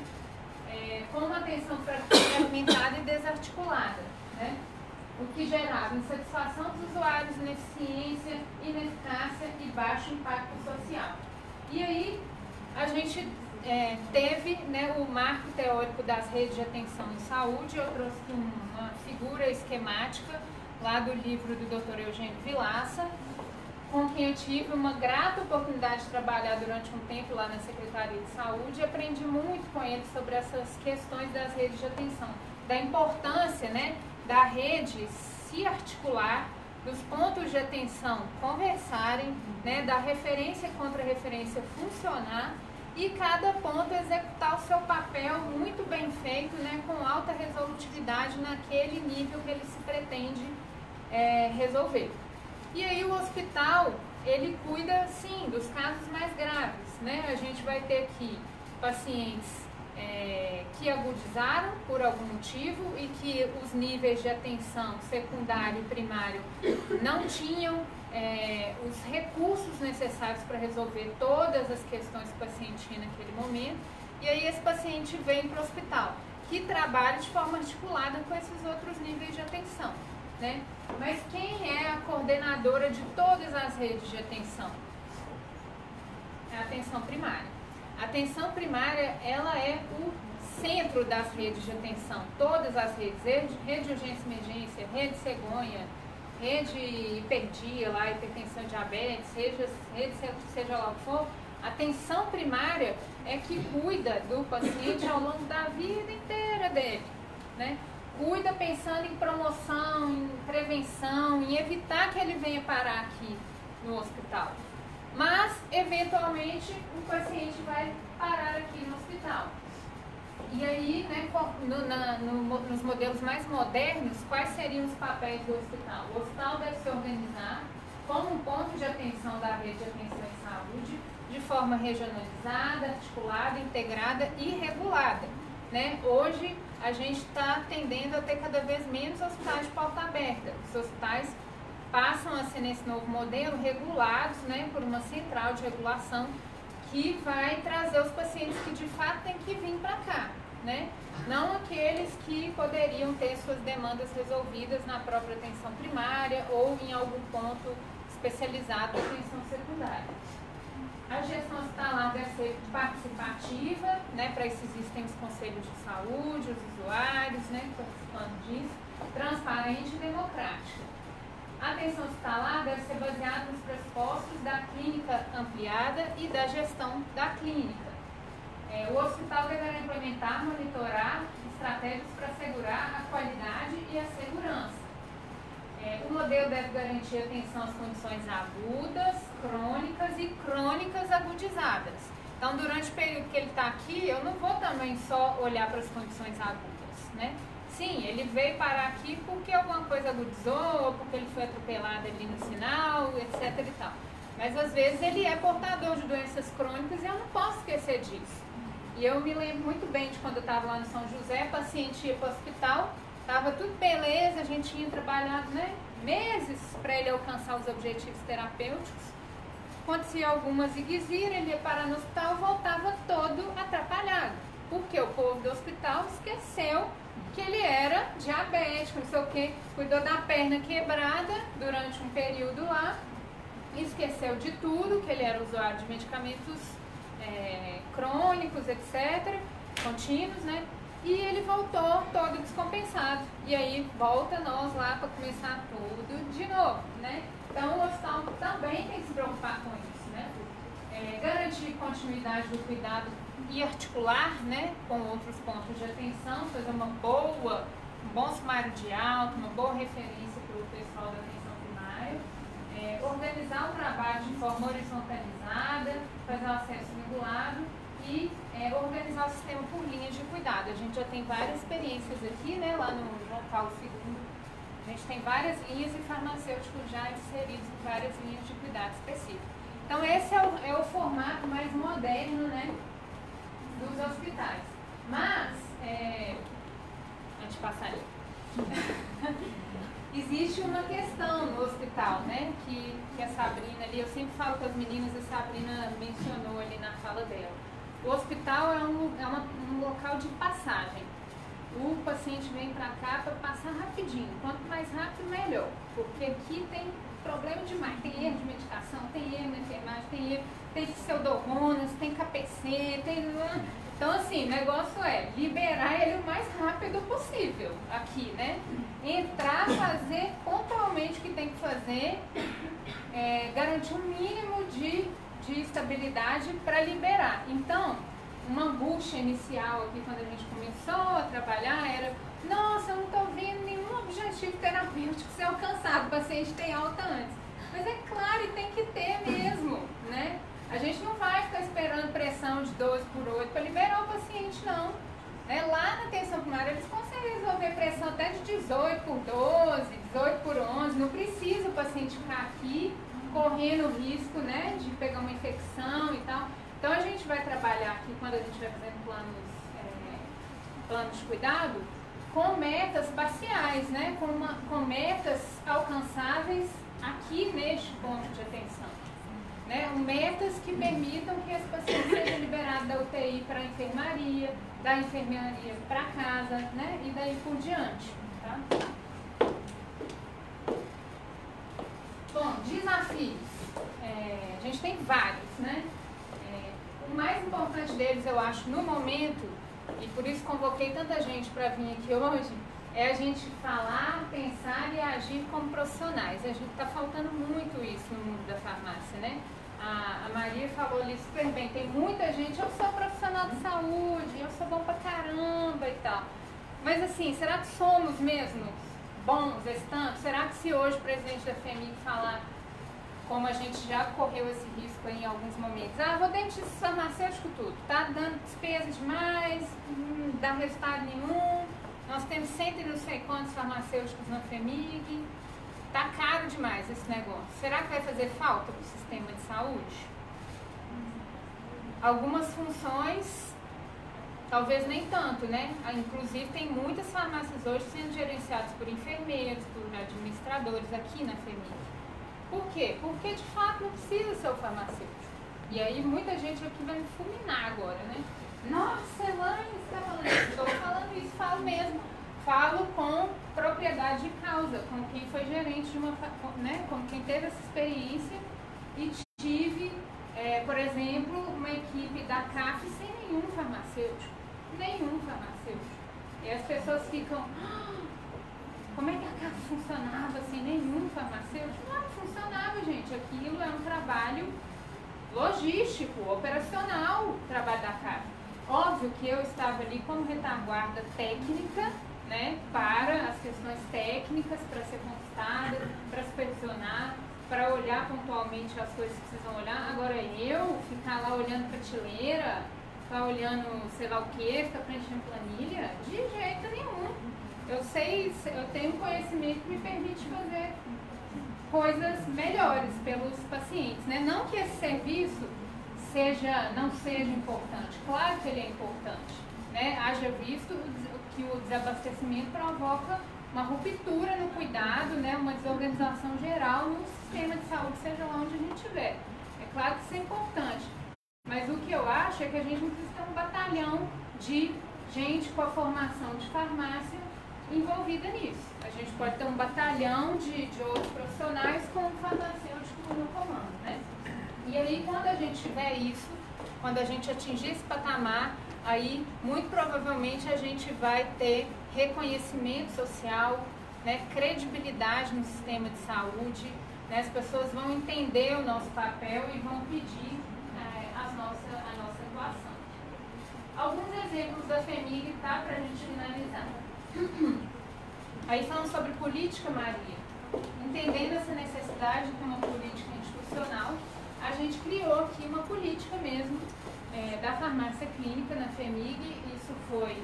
com uma atenção fragmentada e desarticulada, né, o que gerava insatisfação dos usuários, ineficiência, ineficácia e baixo impacto social. E aí a gente teve, né, o marco teórico das redes de atenção em saúde. Eu trouxe uma figura esquemática lá do livro do Dr. Eugênio Vilaça, com quem eu tive uma grata oportunidade de trabalhar durante um tempo lá na Secretaria de Saúde, e aprendi muito com ele sobre essas questões das redes de atenção, da importância, né, da rede se articular, dos pontos de atenção conversarem, né, da referência e contra-referência funcionar, e cada ponto executar o seu papel muito bem feito, né, com alta resolutividade naquele nível que ele se pretende resolver. E aí o hospital, ele cuida, sim, dos casos mais graves, né? A gente vai ter aqui pacientes que agudizaram por algum motivo e que os níveis de atenção secundário e primário não tinham os recursos necessários para resolver todas as questões que o paciente tinha naquele momento, e aí esse paciente vem para o hospital, que trabalha de forma articulada com esses outros níveis de atenção, né? Mas quem é a coordenadora de todas as redes de atenção? É a atenção primária. A atenção primária, ela é o centro das redes de atenção, todas as redes, rede de urgência e emergência, rede cegonha, rede hiperdia, lá, hipertensão e diabetes, rede seja lá o que for. A atenção primária é que cuida do paciente ao longo da vida inteira dele, né? Cuida pensando em promoção, em prevenção, em evitar que ele venha parar aqui no hospital. Mas, eventualmente, o paciente vai parar aqui no hospital. E aí, né, nos modelos mais modernos, quais seriam os papéis do hospital? O hospital deve se organizar como um ponto de atenção da rede de atenção em saúde, de forma regionalizada, articulada, integrada e regulada, né? Hoje, a gente está tendendo a ter cada vez menos hospitais de porta aberta. Os hospitais passam a ser, nesse novo modelo, regulados, né, por uma central de regulação que vai trazer os pacientes que de fato têm que vir para cá, né? Não aqueles que poderiam ter suas demandas resolvidas na própria atenção primária ou em algum ponto especializado de atenção secundária. A gestão hospitalar deve ser participativa, né? Para isso existem os conselhos de saúde, os usuários, né, participando disso, transparente e democrática. A atenção hospitalar deve ser baseada nos pressupostos da clínica ampliada e da gestão da clínica. O hospital deverá implementar, monitorar estratégias para assegurar a qualidade e a segurança. O modelo deve garantir atenção às condições agudas, crônicas e crônicas agudizadas. Então, durante o período que ele está aqui, eu não vou também só olhar para as condições agudas, né? Sim, ele veio parar aqui porque alguma coisa agudizou, ou porque ele foi atropelado ali no sinal, etc e tal. Mas às vezes ele é portador de doenças crônicas e eu não posso esquecer disso. E eu me lembro muito bem de quando eu estava lá no São José, o paciente ia para o hospital, estava tudo beleza, a gente tinha trabalhado, né, meses para ele alcançar os objetivos terapêuticos. Acontecia alguma ziguezira, ele ia parar no hospital, voltava todo atrapalhado, Porque o povo do hospital esqueceu que ele era diabético, não sei o quê, cuidou da perna quebrada durante um período lá, esqueceu de tudo, que ele era usuário de medicamentos crônicos, etc., contínuos, né? E ele voltou todo descompensado. E aí volta nós lá para começar tudo de novo, né? Então o hospital também tem que se preocupar com isso, né? Garantir continuidade do cuidado e articular, né, com outros pontos de atenção, fazer um bom sumário de alta, uma boa referência para o pessoal da atenção primária, organizar o trabalho de forma horizontalizada, fazer o acesso regulado e organizar o sistema por linhas de cuidado. A gente já tem várias experiências aqui, né, lá no João Paulo II, a gente tem várias linhas e farmacêuticos já inseridos em várias linhas de cuidado específicas. Então esse é o formato mais moderno, né, dos hospitais. Mas, antes de passar ali, existe uma questão no hospital, né, que a Sabrina ali, eu sempre falo com as meninas, a Sabrina mencionou ali na fala dela. O hospital é um local de passagem. O paciente vem para cá para passar rapidinho. Quanto mais rápido, melhor. Porque aqui tem problema demais. Tem erro de medicação, tem erro na enfermagem, tem pseudormonas, tem KPC, tem... Então, assim, o negócio é liberar ele o mais rápido possível aqui, né? Entrar, fazer pontualmente o que tem que fazer, garantir um mínimo de estabilidade para liberar. Então, uma angústia inicial aqui quando a gente começou a trabalhar era: nossa, eu não estou vendo nenhum objetivo terapêutico ser alcançado, o paciente tem alta antes. Mas é claro, e tem que ter mesmo, né? A gente não vai ficar esperando pressão de 12/8 para liberar o paciente, não. Lá na atenção primária eles conseguem resolver pressão até de 18/12, 18/11, não precisa o paciente ficar aqui correndo o risco, né, de pegar uma infecção e tal. Então a gente vai trabalhar aqui, quando a gente vai fazendo planos de cuidado, com metas parciais, né, com metas alcançáveis aqui neste ponto de atenção. Né, metas que permitam que esse paciente seja liberado da UTI para a enfermaria, da enfermaria para casa, né, e daí por diante. Tá? Bom, desafios. A gente tem vários, né? O mais importante deles, eu acho, no momento, e por isso convoquei tanta gente para vir aqui hoje, é a gente falar, pensar e agir como profissionais. A gente está faltando muito isso no mundo da farmácia, né? A Maria falou ali super bem, tem muita gente, eu sou profissional de saúde, eu sou bom pra caramba e tal. Mas assim, será que somos mesmo bons esse tanto? Será que se hoje o presidente da FEMIG falar, como a gente já correu esse risco aí em alguns momentos, vou demitir esse farmacêutico tudo, tá dando despesa demais, não dá resultado nenhum, nós temos 100 e não sei quantos farmacêuticos na FEMIG, tá caro demais esse negócio. Será que vai fazer falta para o sistema de saúde? Algumas funções, talvez nem tanto, né? Inclusive tem muitas farmácias hoje sendo gerenciadas por enfermeiros, por administradores aqui na FEMIG. Por quê? Porque de fato não precisa ser o farmacêutico. E aí muita gente aqui vai me fulminar agora, né? Nossa, Elaine, você está falando isso? Estou falando isso, falo mesmo. Falo com propriedade de causa, com quem foi gerente de uma, né, com quem teve essa experiência e tive, por exemplo, uma equipe da CAF sem nenhum farmacêutico. Nenhum farmacêutico. E as pessoas ficam, como é que a CAF funcionava sem nenhum farmacêutico? Não funcionava, gente. Aquilo é um trabalho logístico, operacional, o trabalho da CAF. Óbvio que eu estava ali como retaguarda técnica, né, para as questões técnicas, para ser conquistada, para supervisionar, para olhar pontualmente as coisas que precisam olhar. Agora eu ficar lá olhando prateleira, ficar olhando sei lá o que, ficar preenchendo planilha, de jeito nenhum. Eu tenho um conhecimento que me permite fazer coisas melhores pelos pacientes, né? Não que esse serviço não seja importante, claro que ele é importante, né? Haja visto que o desabastecimento provoca uma ruptura no cuidado, né? Uma desorganização geral no sistema de saúde, seja lá onde a gente estiver. É claro que isso é importante, mas o que eu acho é que a gente não precisa ter um batalhão de gente com a formação de farmácia envolvida nisso. A gente pode ter um batalhão de outros profissionais com um farmacêutico no comando, né? E aí, quando a gente tiver isso, quando a gente atingir esse patamar, aí, muito provavelmente, a gente vai ter reconhecimento social, né, credibilidade no sistema de saúde, né, as pessoas vão entender o nosso papel e vão pedir a nossa atuação. Alguns exemplos da FEMIG, tá, para a gente finalizar. Aí falando sobre política, Maria, entendendo essa necessidade de ter uma política institucional, a gente criou aqui uma política mesmo da farmácia clínica na FEMIG. Isso foi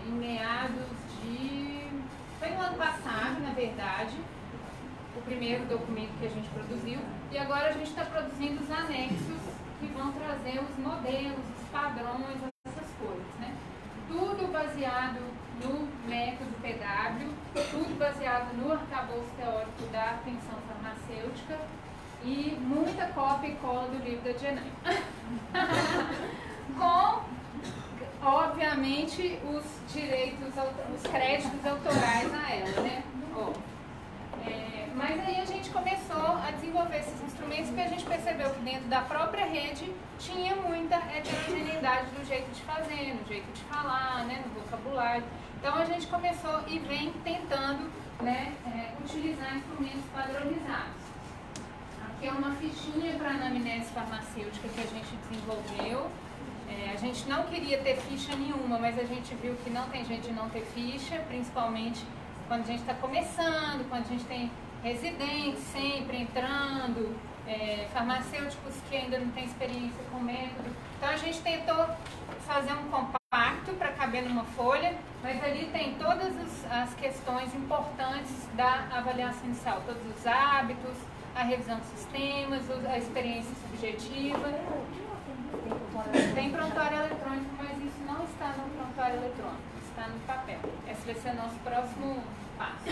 em meados de... foi no ano passado, na verdade, o primeiro documento que a gente produziu, e agora a gente está produzindo os anexos que vão trazer os modelos, os padrões, essas coisas, né? Tudo baseado no método PW, tudo baseado no arcabouço teórico da atenção farmacêutica e muita cópia e cola do livro da Jenay. Com, obviamente, os direitos, os créditos autorais a ela, né? Mas aí a gente começou a desenvolver esses instrumentos porque a gente percebeu que dentro da própria rede tinha muita heterogeneidade do jeito de fazer, no jeito de falar, né, no vocabulário. Então a gente começou e vem tentando, né, utilizar instrumentos padronizados. Aqui é uma fichinha para anamnese farmacêutica que a gente desenvolveu. A gente não queria ter ficha nenhuma, mas a gente viu que não tem jeito de não ter ficha, principalmente quando a gente está começando, quando a gente tem residentes sempre entrando, farmacêuticos que ainda não têm experiência com o método. Então a gente tentou fazer um compacto para caber numa folha, mas ali tem todas as questões importantes da avaliação inicial, todos os hábitos, a revisão dos sistemas, a experiência subjetiva. Tem prontuário eletrônico, mas isso não está no prontuário eletrônico, está no papel. Esse vai ser o nosso próximo passo.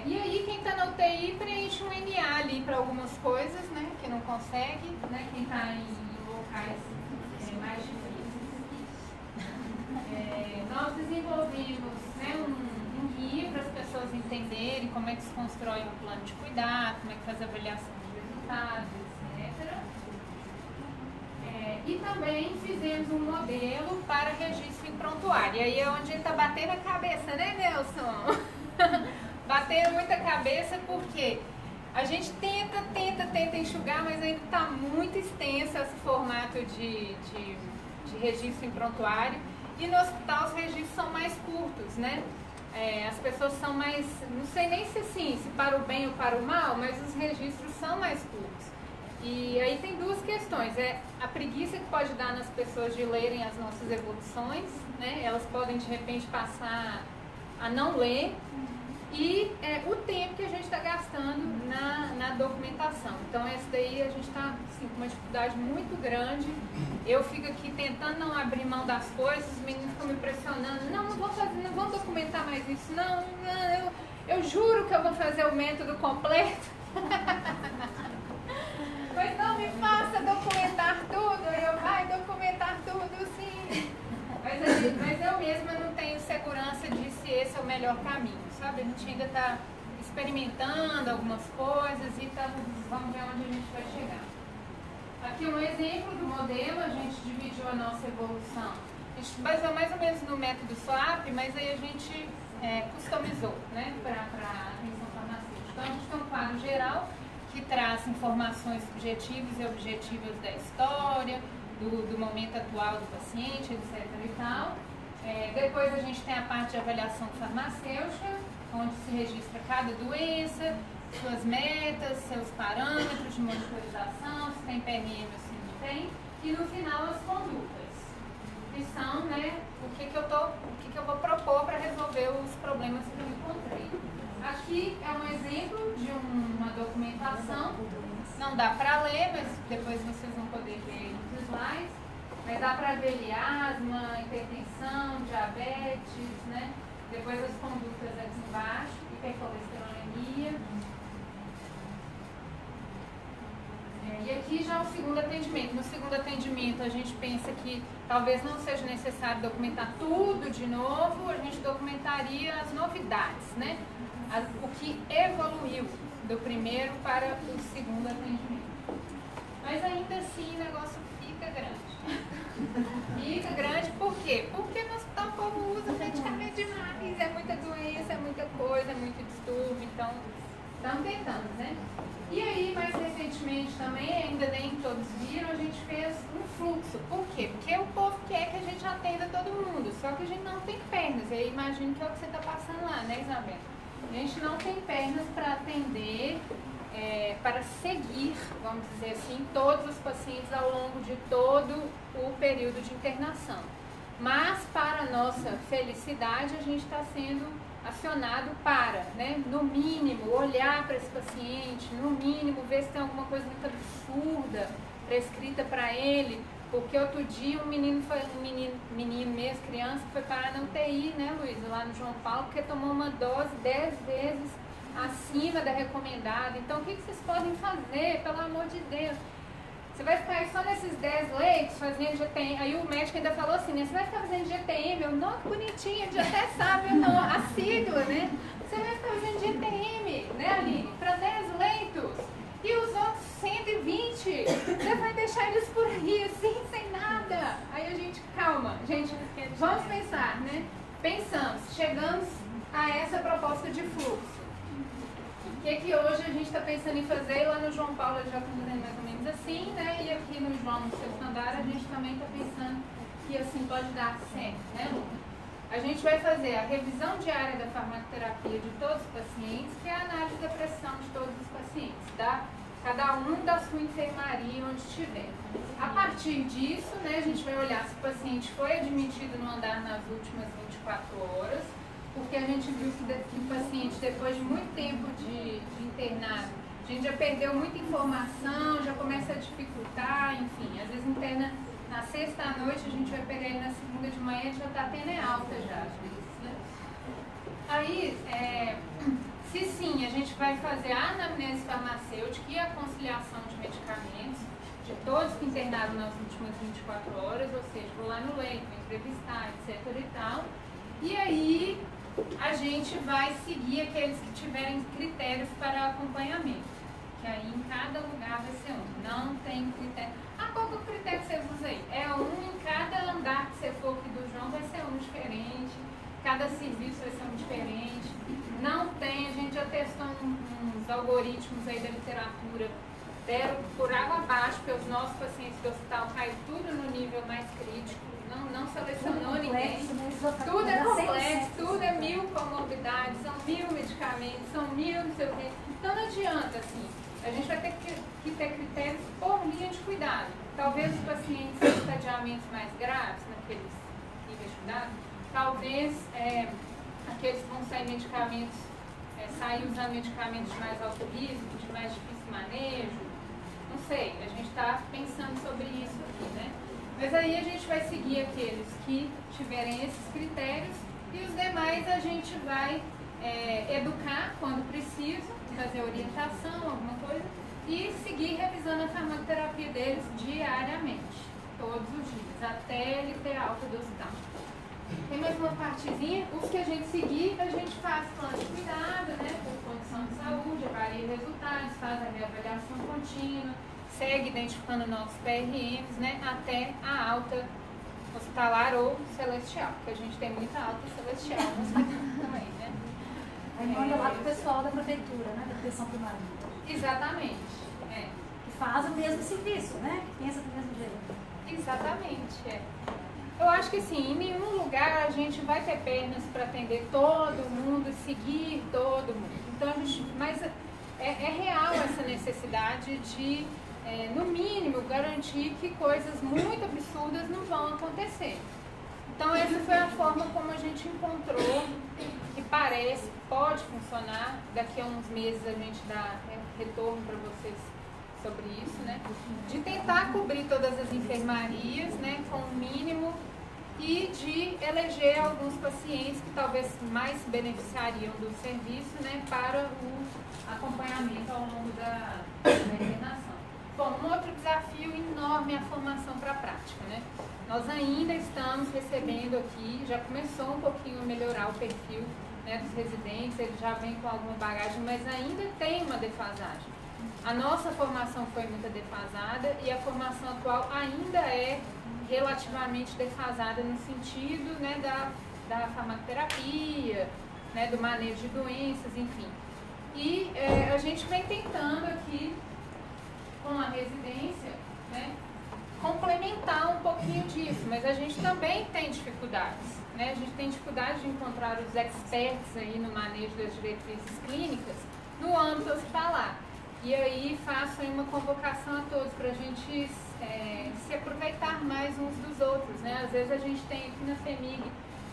E aí, quem está na UTI preenche um NA ali para algumas coisas, né, que não consegue, né, quem está em locais mais difíceis. Nós desenvolvemos, né, um guia para as pessoas entenderem como é que se constrói um plano de cuidado, como é que faz a avaliação de resultados, etc. E também fizemos um modelo para registro em prontuário. E aí é onde ele está batendo a cabeça, né, Nelson? Batendo muita cabeça porque a gente tenta enxugar, mas ainda está muito extenso esse formato de registro em prontuário. E no hospital os registros são mais curtos, né? As pessoas são mais, não sei nem se assim, se para o bem ou para o mal, mas os registros são mais curtos. E aí tem duas questões, a preguiça que pode dar nas pessoas de lerem as nossas evoluções, né? Elas podem de repente passar a não ler, e o tempo que a gente está gastando na documentação. Então esse daí a gente está assim, com uma dificuldade muito grande. Eu fico aqui tentando não abrir mão das coisas, os meninos ficam me pressionando, não vão documentar mais isso, não, eu juro que eu vou fazer o método completo. Mas não me faça documentar tudo, eu vai documentar tudo sim. Mas eu mesma não tenho segurança de se esse é o melhor caminho, sabe? A gente ainda está experimentando algumas coisas e vamos ver onde a gente vai chegar. Aqui um exemplo do modelo, a gente dividiu a nossa evolução. A gente baseou mais ou menos no método SWAP, mas aí a gente customizou, né, para a atenção farmacêutica. Então a gente tem um quadro geral que traz informações subjetivas e objetivas da história, do momento atual do paciente, etc. e tal. Depois a gente tem a parte de avaliação farmacêutica, onde se registra cada doença, suas metas, seus parâmetros de monitorização, se tem PRM ou se não tem, e no final as condutas, que são, né, o que eu vou propor para resolver os problemas que eu encontrei. Aqui é um exemplo de uma documentação, não dá para ler, mas depois vocês vão poder ver nos slides, mas dá para ver asma, hipertensão, diabetes, né? Depois as condutas aqui embaixo, hipercolesterolemia. E aqui aqui já é o segundo atendimento. No segundo atendimento, a gente pensa que talvez não seja necessário documentar tudo de novo, a gente documentaria as novidades, né? O que evoluiu do primeiro para o segundo atendimento. Mas ainda assim o negócio fica grande. Fica grande por quê? Porque no hospital o povo usa medicamento demais, é muita doença, é muita coisa, é muito distúrbio, então estamos tentando, né? E aí, mais recentemente também, ainda nem todos viram, a gente fez um fluxo. Por quê? Porque o povo quer que a gente atenda todo mundo, só que a gente não tem pernas. E aí imagino que é o que você está passando lá, né, Isabela? A gente não tem pernas para atender, para seguir, vamos dizer assim, todos os pacientes ao longo de todo o período de internação. Mas, para nossa felicidade, a gente está sendo acionado para, né, no mínimo, olhar para esse paciente, no mínimo, ver se tem alguma coisa muito absurda prescrita para ele, porque outro dia um menino mesmo, criança, foi parar na UTI, né, Luísa, lá no João Paulo, porque tomou uma dose 10 vezes acima da recomendada. Então, o que vocês podem fazer, pelo amor de Deus? Você vai ficar aí só nesses 10 leitos fazendo GTM. Aí o médico ainda falou assim, né? Você vai ficar fazendo GTM? Eu, não, que bonitinho, a gente até sabe a sigla, né? Você vai ficar fazendo GTM, né, Aline? Para 10 leitos. E os outros 120, você vai deixar eles por aí, assim, sem nada. Aí a gente, calma, gente, vamos pensar, né? Pensamos, chegamos a essa proposta de fluxo. O que hoje a gente está pensando em fazer? Lá no João Paulo já está fazendo mais ou menos assim, né? E aqui no João, no seu andar, a gente também está pensando que assim pode dar certo, né, Lu? A gente vai fazer a revisão diária da farmacoterapia de todos os pacientes, que é a análise da pressão de todos os pacientes, tá? Cada um da sua enfermaria onde estiver. A partir disso, né, a gente vai olhar se o paciente foi admitido no andar nas últimas 24 horas, porque a gente viu que o paciente, depois de muito tempo de internado, a gente já perdeu muita informação, já começa a dificultar, enfim, às vezes interna na sexta à noite, a gente vai pegar ele na segunda de manhã, ele já está tendo alta já, às vezes, né? Aí, se sim, a gente vai fazer a anamnese farmacêutica e a conciliação de medicamentos de todos que internaram nas últimas 24 horas, ou seja, vou lá no leito, entrevistar, etc e tal, e aí a gente vai seguir aqueles que tiverem critérios para acompanhamento, que aí em cada lugar vai ser um, não tem critério. Ah, qual que é o critério que você usa aí? É um em cada andar que você for aqui do João vai ser um diferente, cada serviço vai ser um diferente, não tem, a gente já testou uns algoritmos aí da literatura, deram por água abaixo, porque os nossos pacientes do hospital caem tudo no nível mais crítico, não selecionou ninguém. Tudo é complexo, tudo é 1000 comorbidades, são 1000 medicamentos, são 1000 não sei o quê. Então não adianta, assim, a gente vai ter que ter critérios por linha de cuidado. Talvez os pacientes com estadiamentos mais graves, naqueles níveis de cuidado, talvez aqueles que vão sair medicamentos, sair usando medicamentos de mais alto risco, de mais difícil manejo, não sei, a gente está pensando sobre isso aqui, né? Mas aí a gente vai seguir aqueles que tiverem esses critérios e os demais a gente vai educar quando preciso, fazer orientação, alguma coisa, e seguir revisando a farmacoterapia deles diariamente, todos os dias, até ele ter alta do hospital. Tem mais uma partezinha, os que a gente seguir, a gente faz plano de cuidado, né, por condição de saúde, avalia resultados, faz a reavaliação contínua, segue identificando novos PRMs, né, até a alta hospitalar ou celestial, porque a gente tem muita alta celestial no hospital também, né? Aí manda lá pro pessoal da prefeitura, né, da proteção primária. Exatamente, Que faz o mesmo serviço, né, que pensa do mesmo jeito. Exatamente, Eu acho que assim, em nenhum lugar a gente vai ter pernas para atender todo mundo e seguir todo mundo. Então, mas é real essa necessidade de, no mínimo, garantir que coisas muito absurdas não vão acontecer. Então, essa foi a forma como a gente encontrou, que parece, pode funcionar. Daqui a uns meses a gente dá retorno para vocês sobre isso, né? De tentar cobrir todas as enfermarias, né, com o mínimo, e de eleger alguns pacientes que talvez mais se beneficiariam do serviço, né, para o acompanhamento ao longo da internação. Bom, um outro desafio enorme é a formação para a prática, né? Nós ainda estamos recebendo aqui, já começou um pouquinho a melhorar o perfil, né, dos residentes, eles já vêm com alguma bagagem, mas ainda tem uma defasagem. A nossa formação foi muito defasada e a formação atual ainda é relativamente defasada no sentido, né, da farmacoterapia, né, do manejo de doenças, enfim. E a gente vem tentando aqui, com a residência, né, complementar um pouquinho disso, mas a gente também tem dificuldades, né? A gente tem dificuldade de encontrar os experts aí no manejo das diretrizes clínicas no âmbito hospitalar. E aí faço aí uma convocação a todos para a gente se aproveitar mais uns dos outros, né? Às vezes a gente tem aqui na FEMIG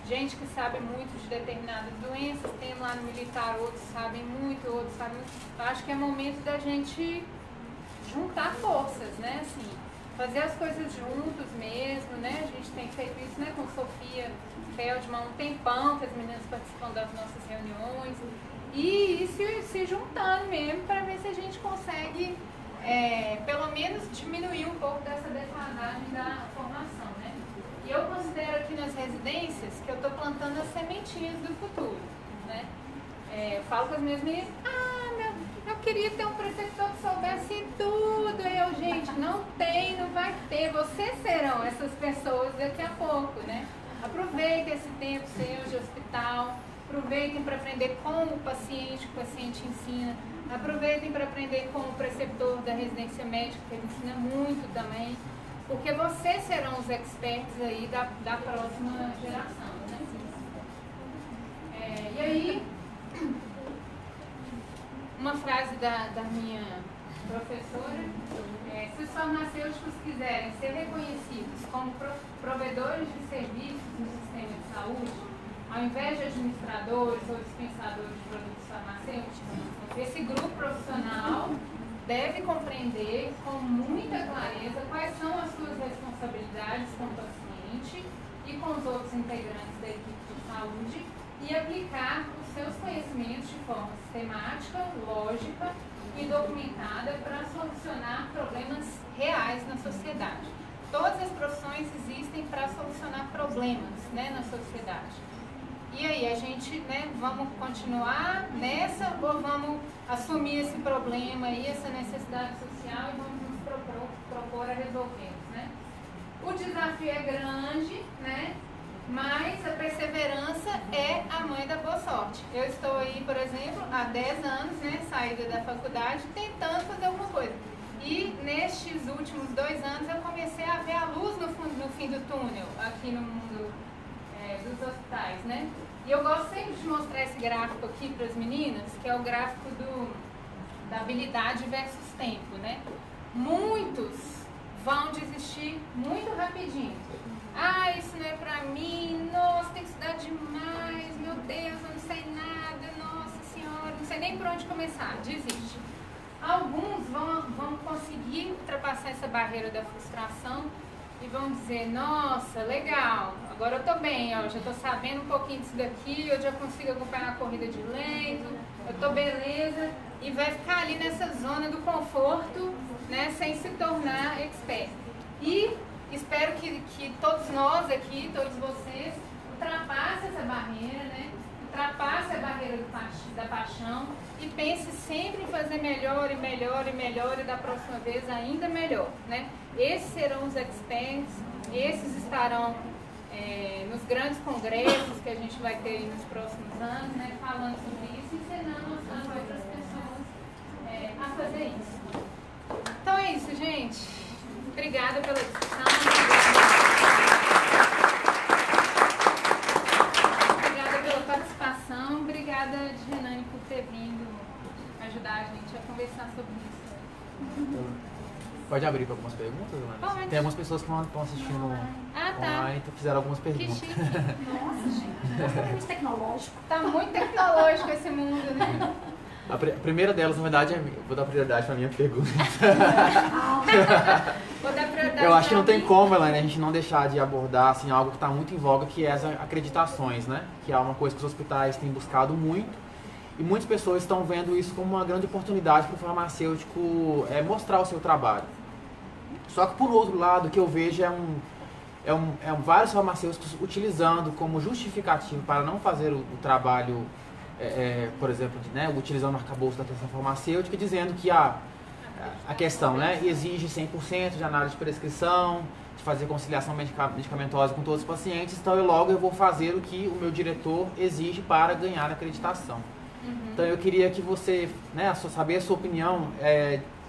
gente que sabe muito de determinadas doenças, tem lá no militar outros sabem muito, outros sabem muito. Eu acho que é momento da gente juntar forças, né? Assim, fazer as coisas juntos mesmo, né? A gente tem feito isso, né, com Sofia Feldman há um tempão, que as meninas participam das nossas reuniões. E isso se juntando mesmo para ver se a gente consegue, pelo menos, diminuir um pouco dessa defasagem da formação, né? E eu considero aqui nas residências que eu estou plantando as sementinhas do futuro, né? Eu falo com as minhas meninas, eu queria ter um preceptor que soubesse tudo. Eu, gente, não tem, não vai ter. Vocês serão essas pessoas daqui a pouco, né? Aproveitem esse tempo seu de hospital, aproveitem para aprender com o paciente ensina, aproveitem para aprender com o preceptor da residência médica, que ele ensina muito também, porque vocês serão os experts aí da próxima geração, né? E aí, uma frase da minha professora, se os farmacêuticos quiserem ser reconhecidos como provedores de serviços no sistema de saúde, ao invés de administradores ou dispensadores de produtos farmacêuticos, esse grupo profissional deve compreender com muita clareza quais são as suas responsabilidades com o paciente e com os outros integrantes da equipe de saúde e aplicar os seus conhecimentos de forma sistemática, lógica e documentada para solucionar problemas reais na sociedade. Todas as profissões existem para solucionar problemas, né, na sociedade. E aí, a gente, né, vamos continuar nessa ou vamos assumir esse problema aí, essa necessidade social e vamos nos propor a resolvê-los, né? O desafio é grande, né? Mas a perseverança é a mãe da boa sorte. Eu estou aí, por exemplo, há 10 anos, né, saída da faculdade, tentando fazer alguma coisa. E nestes últimos 2 anos eu comecei a ver a luz no fim do túnel, aqui no mundo dos hospitais, né? E eu gosto sempre de mostrar esse gráfico aqui para as meninas, que é o gráfico da habilidade versus tempo, né? Muitos vão desistir muito rapidinho. Isso não é pra mim, nossa, tem que estudar demais, meu Deus, eu não sei nada, nossa senhora, não sei nem por onde começar, desiste. Alguns vão conseguir ultrapassar essa barreira da frustração e vão dizer, nossa, legal, agora eu tô bem, ó, já tô sabendo um pouquinho disso daqui, eu já consigo acompanhar a corrida de leito, eu tô beleza, e vai ficar ali nessa zona do conforto, né, sem se tornar expert. E espero que todos nós aqui, todos vocês, ultrapassem essa barreira, né? Ultrapassem a barreira da paixão e pense sempre em fazer melhor e melhor e melhor e da próxima vez ainda melhor, né? Esses serão os experts, esses estarão nos grandes congressos que a gente vai ter aí nos próximos anos, né? Falando sobre isso e ensinando as outras pessoas a fazer isso. Então é isso, gente. Obrigada pela discussão. Obrigada pela participação. Obrigada, Renane, por ter vindo ajudar a gente a conversar sobre isso. Pode abrir para algumas perguntas, Ana? Pode. Tem algumas pessoas que estão assistindo online, então fizeram algumas perguntas. Que chique. Nossa, gente, extremamente tecnológico. Tá muito tecnológico esse mundo, né? A primeira delas, na verdade, vou dar prioridade para a minha pergunta. Vou dar prioridade. Eu acho que não tem como, Elaine, a gente não deixar de abordar assim, algo que está muito em voga, que é as acreditações, né? Que é uma coisa que os hospitais têm buscado muito. E muitas pessoas estão vendo isso como uma grande oportunidade para o farmacêutico mostrar o seu trabalho. Só que, por outro lado, o que eu vejo vários farmacêuticos utilizando como justificativo para não fazer o trabalho, por exemplo, utilizando o arcabouço da atenção farmacêutica, dizendo que a questão exige 100% de análise de prescrição, de fazer conciliação medicamentosa com todos os pacientes, então eu vou fazer o que o meu diretor exige para ganhar a acreditação. Então eu queria que você, saber a sua opinião,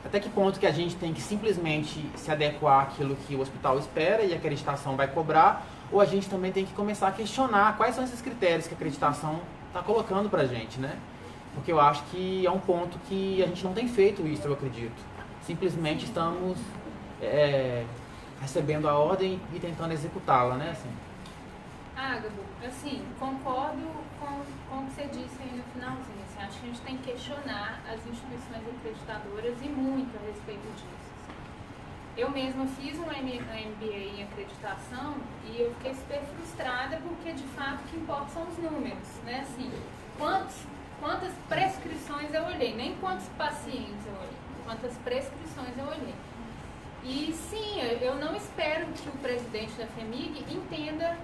até que ponto que a gente tem que simplesmente se adequar àquilo que o hospital espera e a acreditação vai cobrar, ou a gente também tem que começar a questionar quais são esses critérios que a acreditação está colocando para a gente, né? Porque eu acho que é um ponto que a gente não tem feito isso, eu acredito. Simplesmente estamos recebendo a ordem e tentando executá-la, né? Assim. Gabo, assim, concordo com o que você disse aí no finalzinho. Assim, acho que a gente tem que questionar as instituições acreditadoras e muito a respeito disso. Eu mesma fiz um MBA em acreditação e eu fiquei super frustrada porque, de fato, o que importa são os números, né? Assim, quantas prescrições eu olhei, nem quantos pacientes eu olhei, quantas prescrições eu olhei. E sim, eu não espero que o presidente da FEMIG entenda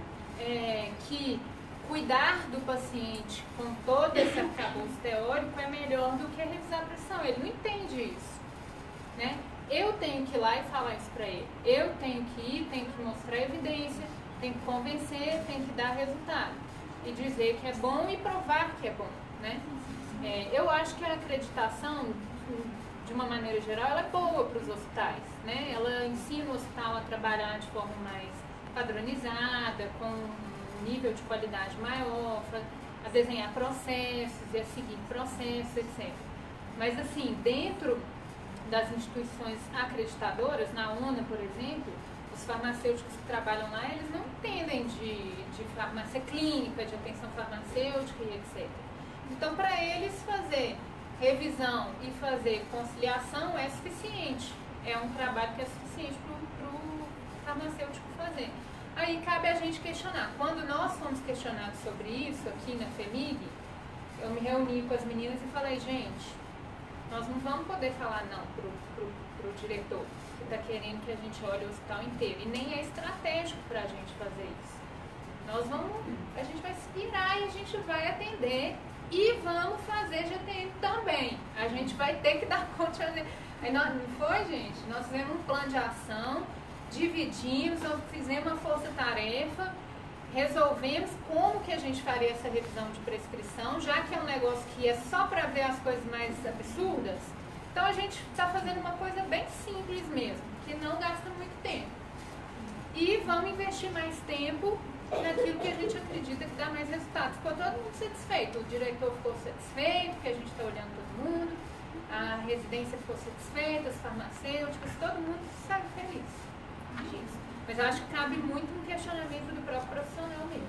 que cuidar do paciente com todo esse arcabouço teórico é melhor do que revisar a pressão. Ele não entende isso, né? Eu tenho que ir lá e falar isso para ele. Eu tenho que ir, tenho que mostrar evidência, tenho que convencer, tenho que dar resultado. E dizer que é bom e provar que é bom, né? Eu acho que a acreditação, de uma maneira geral, ela é boa para os hospitais, né? Ela ensina o hospital a trabalhar de forma mais padronizada, com um nível de qualidade maior, a desenhar processos e a seguir processos, etc. Mas, assim, dentro das instituições acreditadoras, na ONU, por exemplo, os farmacêuticos que trabalham lá, eles não entendem de farmácia clínica, de atenção farmacêutica e etc. Então, para eles fazer revisão e fazer conciliação é suficiente. É um trabalho que é suficiente para o farmacêutico fazer. Aí cabe a gente questionar. Quando nós fomos questionados sobre isso aqui na FEMIG, eu me reuni com as meninas e falei, gente, nós não vamos poder falar não pro diretor que está querendo que a gente olhe o hospital inteiro. E nem é estratégico para a gente fazer isso. A gente vai se virar e a gente vai atender e vamos fazer GTM também. A gente vai ter que dar conta de... Aí não foi, gente? Nós fizemos um plano de ação, dividimos, fizemos uma força-tarefa, resolvemos como que a gente faria essa revisão de prescrição, já que é um negócio que é só para ver as coisas mais absurdas. Então a gente está fazendo uma coisa bem simples mesmo, que não gasta muito tempo. E vamos investir mais tempo naquilo que a gente acredita que dá mais resultado. Ficou todo mundo satisfeito, o diretor ficou satisfeito, porque a gente está olhando todo mundo, a residência ficou satisfeita, as farmacêuticas, todo mundo sai feliz disso. Mas eu acho que cabe muito um questionamento do próprio profissional mesmo.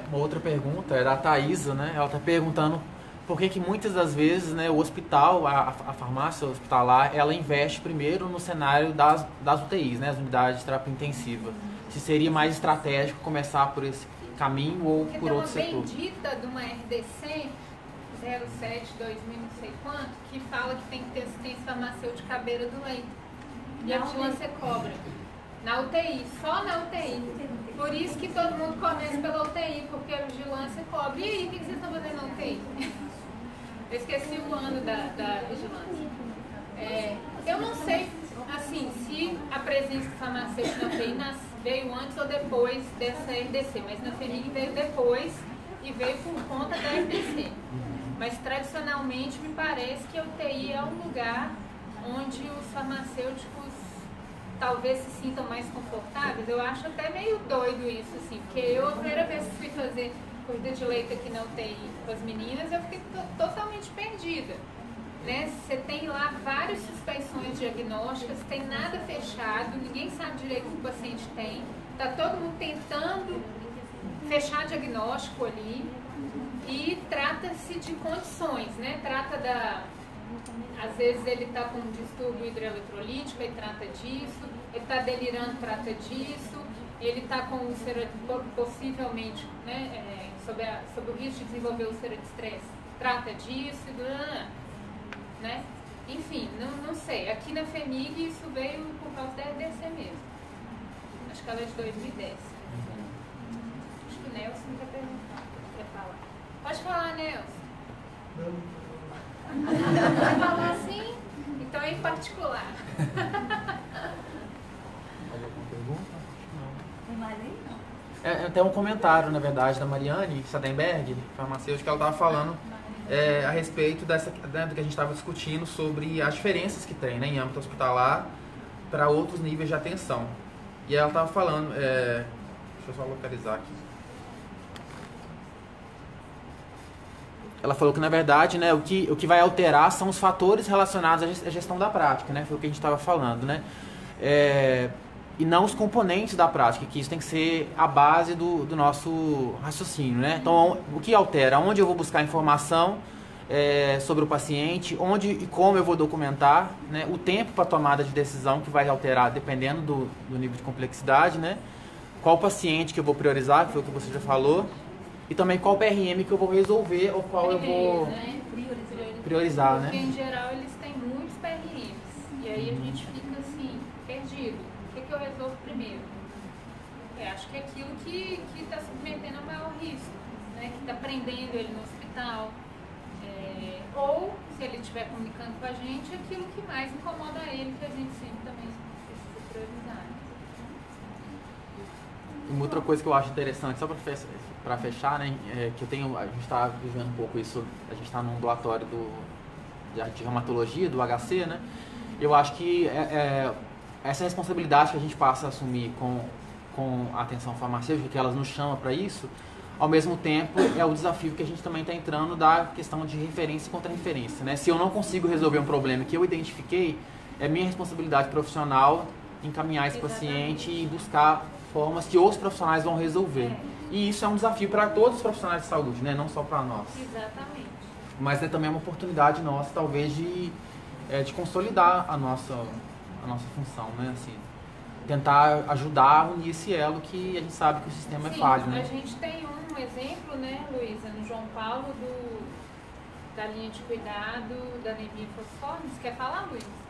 Uma outra pergunta é da Thaisa, né? Ela está perguntando por que muitas das vezes, né, o hospital, a farmácia hospitalar, ela investe primeiro no cenário das UTIs, né, as unidades de terapia intensiva. Se seria mais estratégico começar por esse caminho ou porque por outro setor. Porque tem uma bendita de uma RDC 07, 2000, não sei quanto, que fala que tem que ter assistência farmacêutica à beira do leito. E a vigilância cobra. Na UTI, só na UTI. Por isso que todo mundo começa pela UTI, porque a vigilância cobra. E aí, o que vocês estão fazendo na UTI? Eu esqueci o ano da vigilância. Eu não sei, assim, se a presença farmacêutica na UTI veio antes ou depois dessa RDC, mas na FEMIG veio depois e veio por conta da RDC. Mas tradicionalmente me parece que a UTI é um lugar onde os farmacêuticos talvez se sintam mais confortáveis. Eu acho até meio doido isso, assim, porque eu, a primeira vez que fui fazer corrida de leito aqui na UTI com as meninas, eu fiquei totalmente perdida, né? Você tem lá várias suspeições diagnósticas, tem nada fechado, ninguém sabe direito o que o paciente tem, tá todo mundo tentando fechar diagnóstico ali e trata-se de condições, né? Às vezes ele está com um distúrbio hidroeletrolítico, ele trata disso, ele está delirando, trata disso, ele está com úlcera possivelmente, né, sobre o risco de desenvolver úlcera de estresse. Trata disso, né? Enfim, não sei. Aqui na FEMIG isso veio por causa da EDC mesmo. Acho que ela é de 2010. Acho que o Nelson quer perguntar, quer falar. Pode falar, Nelson. Vai falar assim? Então é em particular. Alguma pergunta? Tem mais aí? Não. Tem um comentário, na verdade, da Mariane Sadenberg, farmacêutica, que ela estava falando a respeito dessa, né, do que a gente estava discutindo sobre as diferenças que tem, né, em âmbito hospitalar para outros níveis de atenção. E ela estava falando, deixa eu só localizar aqui. Ela falou que, na verdade, né, o que vai alterar são os fatores relacionados à gestão da prática, né, foi o que a gente estava falando, né, e não os componentes da prática, que isso tem que ser a base do nosso raciocínio, né. Então, o que altera? Onde eu vou buscar informação sobre o paciente, onde e como eu vou documentar, né, o tempo para tomada de decisão que vai alterar dependendo do nível de complexidade, né, qual paciente que eu vou priorizar, que foi o que você já falou, e também qual PRM que eu vou resolver ou qual eu vou priorizar, né? Porque em geral eles têm muitos PRMs e aí a gente fica assim, perdido. O que eu resolvo primeiro? Acho que é aquilo que está submetendo ao maior risco, né? Que está prendendo ele no hospital. Ou, se ele estiver comunicando com a gente, aquilo que mais incomoda ele, que a gente sempre também precisa priorizar. Uma outra coisa que eu acho interessante, só para fechar, né, que a gente está vivendo um pouco isso, a gente está num ambulatório de reumatologia, do HC, né, eu acho que essa responsabilidade que a gente passa a assumir com a atenção farmacêutica, que elas nos chamam para isso, ao mesmo tempo é o desafio que a gente também está entrando da questão de referência e contra-referência, né, se eu não consigo resolver um problema que eu identifiquei, é minha responsabilidade profissional encaminhar esse paciente e buscar formas que outros profissionais vão resolver. E isso é um desafio para todos os profissionais de saúde, né? Não só para nós. Exatamente. Mas é também uma oportunidade nossa, talvez, de consolidar a nossa função, né? Assim, tentar ajudar a unir esse elo que a gente sabe que o sistema é falho, né? A gente tem um exemplo, né, Luísa, no João Paulo, da linha de cuidado da anemia fosforme. Você quer falar, Luísa?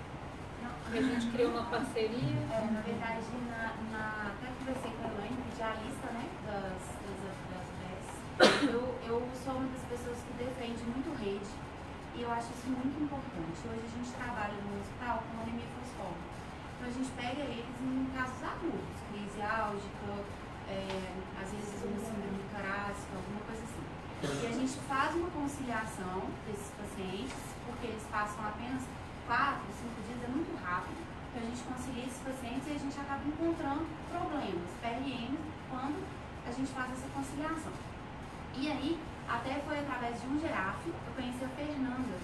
Que a gente criou uma parceria. Na verdade, até conversei com a Elaine, pedi a lista, né, das UBS. Eu sou uma das pessoas que defende muito rede e eu acho isso muito importante. Hoje a gente trabalha no hospital com anemia fosforme. Então a gente pega eles em casos agudos, crise álgica, às vezes uma síndrome torácica, alguma coisa assim. E a gente faz uma conciliação desses pacientes, porque eles passam apenas 4, 5 dias, é muito rápido, para a gente conseguir esses pacientes e a gente acaba encontrando problemas, PRMs, quando a gente faz essa conciliação. E aí, até foi através de um geráfio, eu conheci a Fernanda,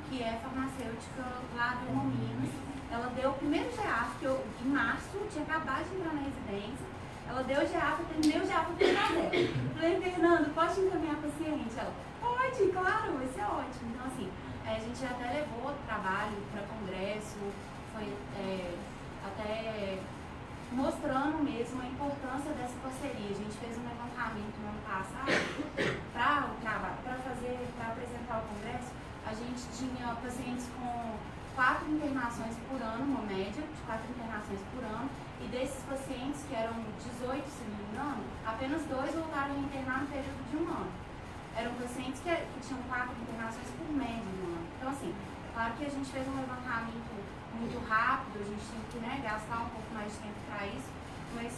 que é farmacêutica lá do Minas. Ela deu o primeiro geráfio, que eu, em março, tinha acabado de entrar na residência, ela deu o geráfio, eu terminei o geráfio para ela. Falei, Fernanda, pode encaminhar a paciente? Ela, pode, claro, vai ser ótimo. Então, assim, a gente até levou o trabalho para congresso, foi até mostrando mesmo a importância dessa parceria. A gente fez um levantamento no ano passado para apresentar o congresso. A gente tinha pacientes com 4 internações por ano, uma média de 4 internações por ano, e desses pacientes, que eram 18, se não me engano, apenas 2 voltaram a internar no período de 1 ano. Eram pacientes que tinham 4 internações por média no ano. Então, assim, claro que a gente fez um levantamento muito rápido, a gente tinha que, né, gastar um pouco mais de tempo para isso, mas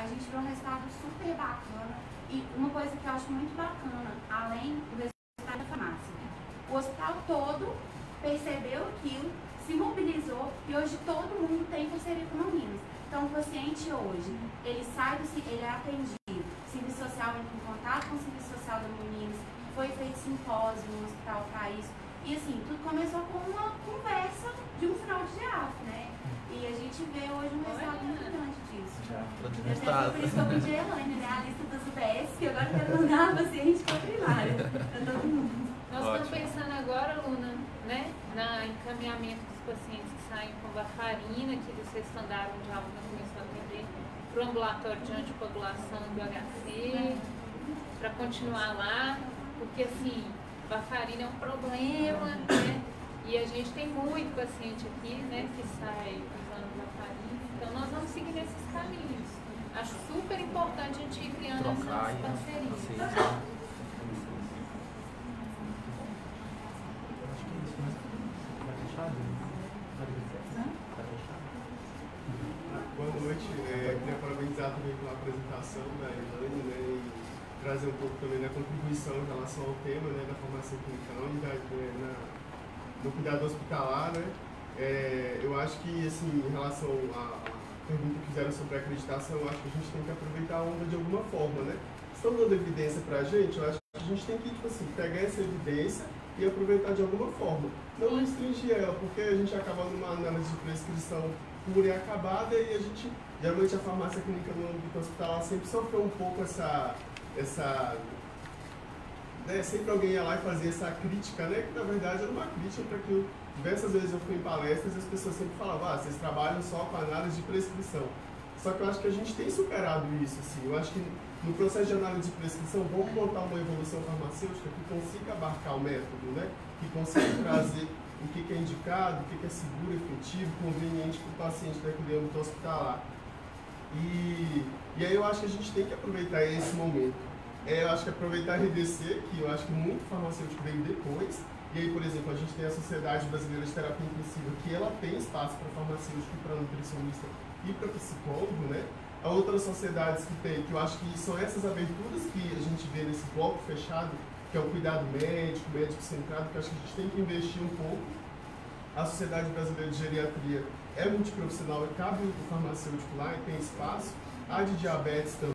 a gente viu um resultado super bacana. E uma coisa que eu acho muito bacana, além do resultado da farmácia, o hospital todo percebeu aquilo, se mobilizou e hoje todo mundo tem parceria com o Minas. Então, o paciente hoje, ele é atendido, o serviço social entra em contato com o serviço social da Minas, foi feito simpósio no hospital para isso. E assim, tudo começou com uma conversa de um final de geráfio, né? E a gente vê hoje um resultado muito grande disso. Por isso que eu pedi a Elaine, né? A lista das UBS, que agora eu quero mandar a paciente para a primária, para todo mundo. Nós estamos pensando agora, Luna, né, no encaminhamento dos pacientes que saem com varfarina, que vocês mandaram já, não começou a atender, para o ambulatório de anticoagulação do HC, para continuar lá, porque assim, varfarina é um problema, né? E a gente tem muito paciente aqui, né, que sai usando varfarina, então nós vamos seguir nesses caminhos. Acho super importante a gente ir criando essas parcerias. Boa noite, queria parabenizar também pela apresentação da Elaine, né, e trazer um pouco também da contribuição em relação ao tema, né, da formação clinical e no cuidado hospitalar, né. Eu acho que, assim, em relação à pergunta que fizeram sobre a acreditação, eu acho que a gente tem que aproveitar a onda de alguma forma, né. Estão dando evidência para a gente, eu acho que a gente tem que, tipo assim, pegar essa evidência e aproveitar de alguma forma. Não restringir ela, porque a gente acaba numa análise de prescrição pura e acabada e a gente, geralmente a farmácia clínica no âmbito hospitalar sempre sofreu um pouco essa né, sempre alguém ia lá e fazia essa crítica, né, que na verdade era uma crítica para que diversas vezes eu fui em palestras e as pessoas sempre falavam, vocês trabalham só com análise de prescrição. Só que eu acho que a gente tem superado isso, assim. Eu acho que no processo de análise de prescrição, vamos montar uma evolução farmacêutica que consiga abarcar o método, né? Que consiga trazer o que é indicado, o que é seguro, efetivo, conveniente para o paciente daquele âmbito hospitalar. E aí eu acho que a gente tem que aproveitar esse momento. Eu acho que aproveitar a RDC, que eu acho que muito farmacêutico veio depois. E aí, por exemplo, a gente tem a Sociedade Brasileira de Terapia Intensiva, que ela tem espaço para farmacêutico e para nutricionista e para psicólogo, né? Há outras sociedades que tem, que eu acho que são essas aberturas que a gente vê nesse bloco fechado, que é o cuidado médico, médico-centrado, que eu acho que a gente tem que investir um pouco. A Sociedade Brasileira de Geriatria é multiprofissional e cabe o farmacêutico lá e tem espaço. A de diabetes também.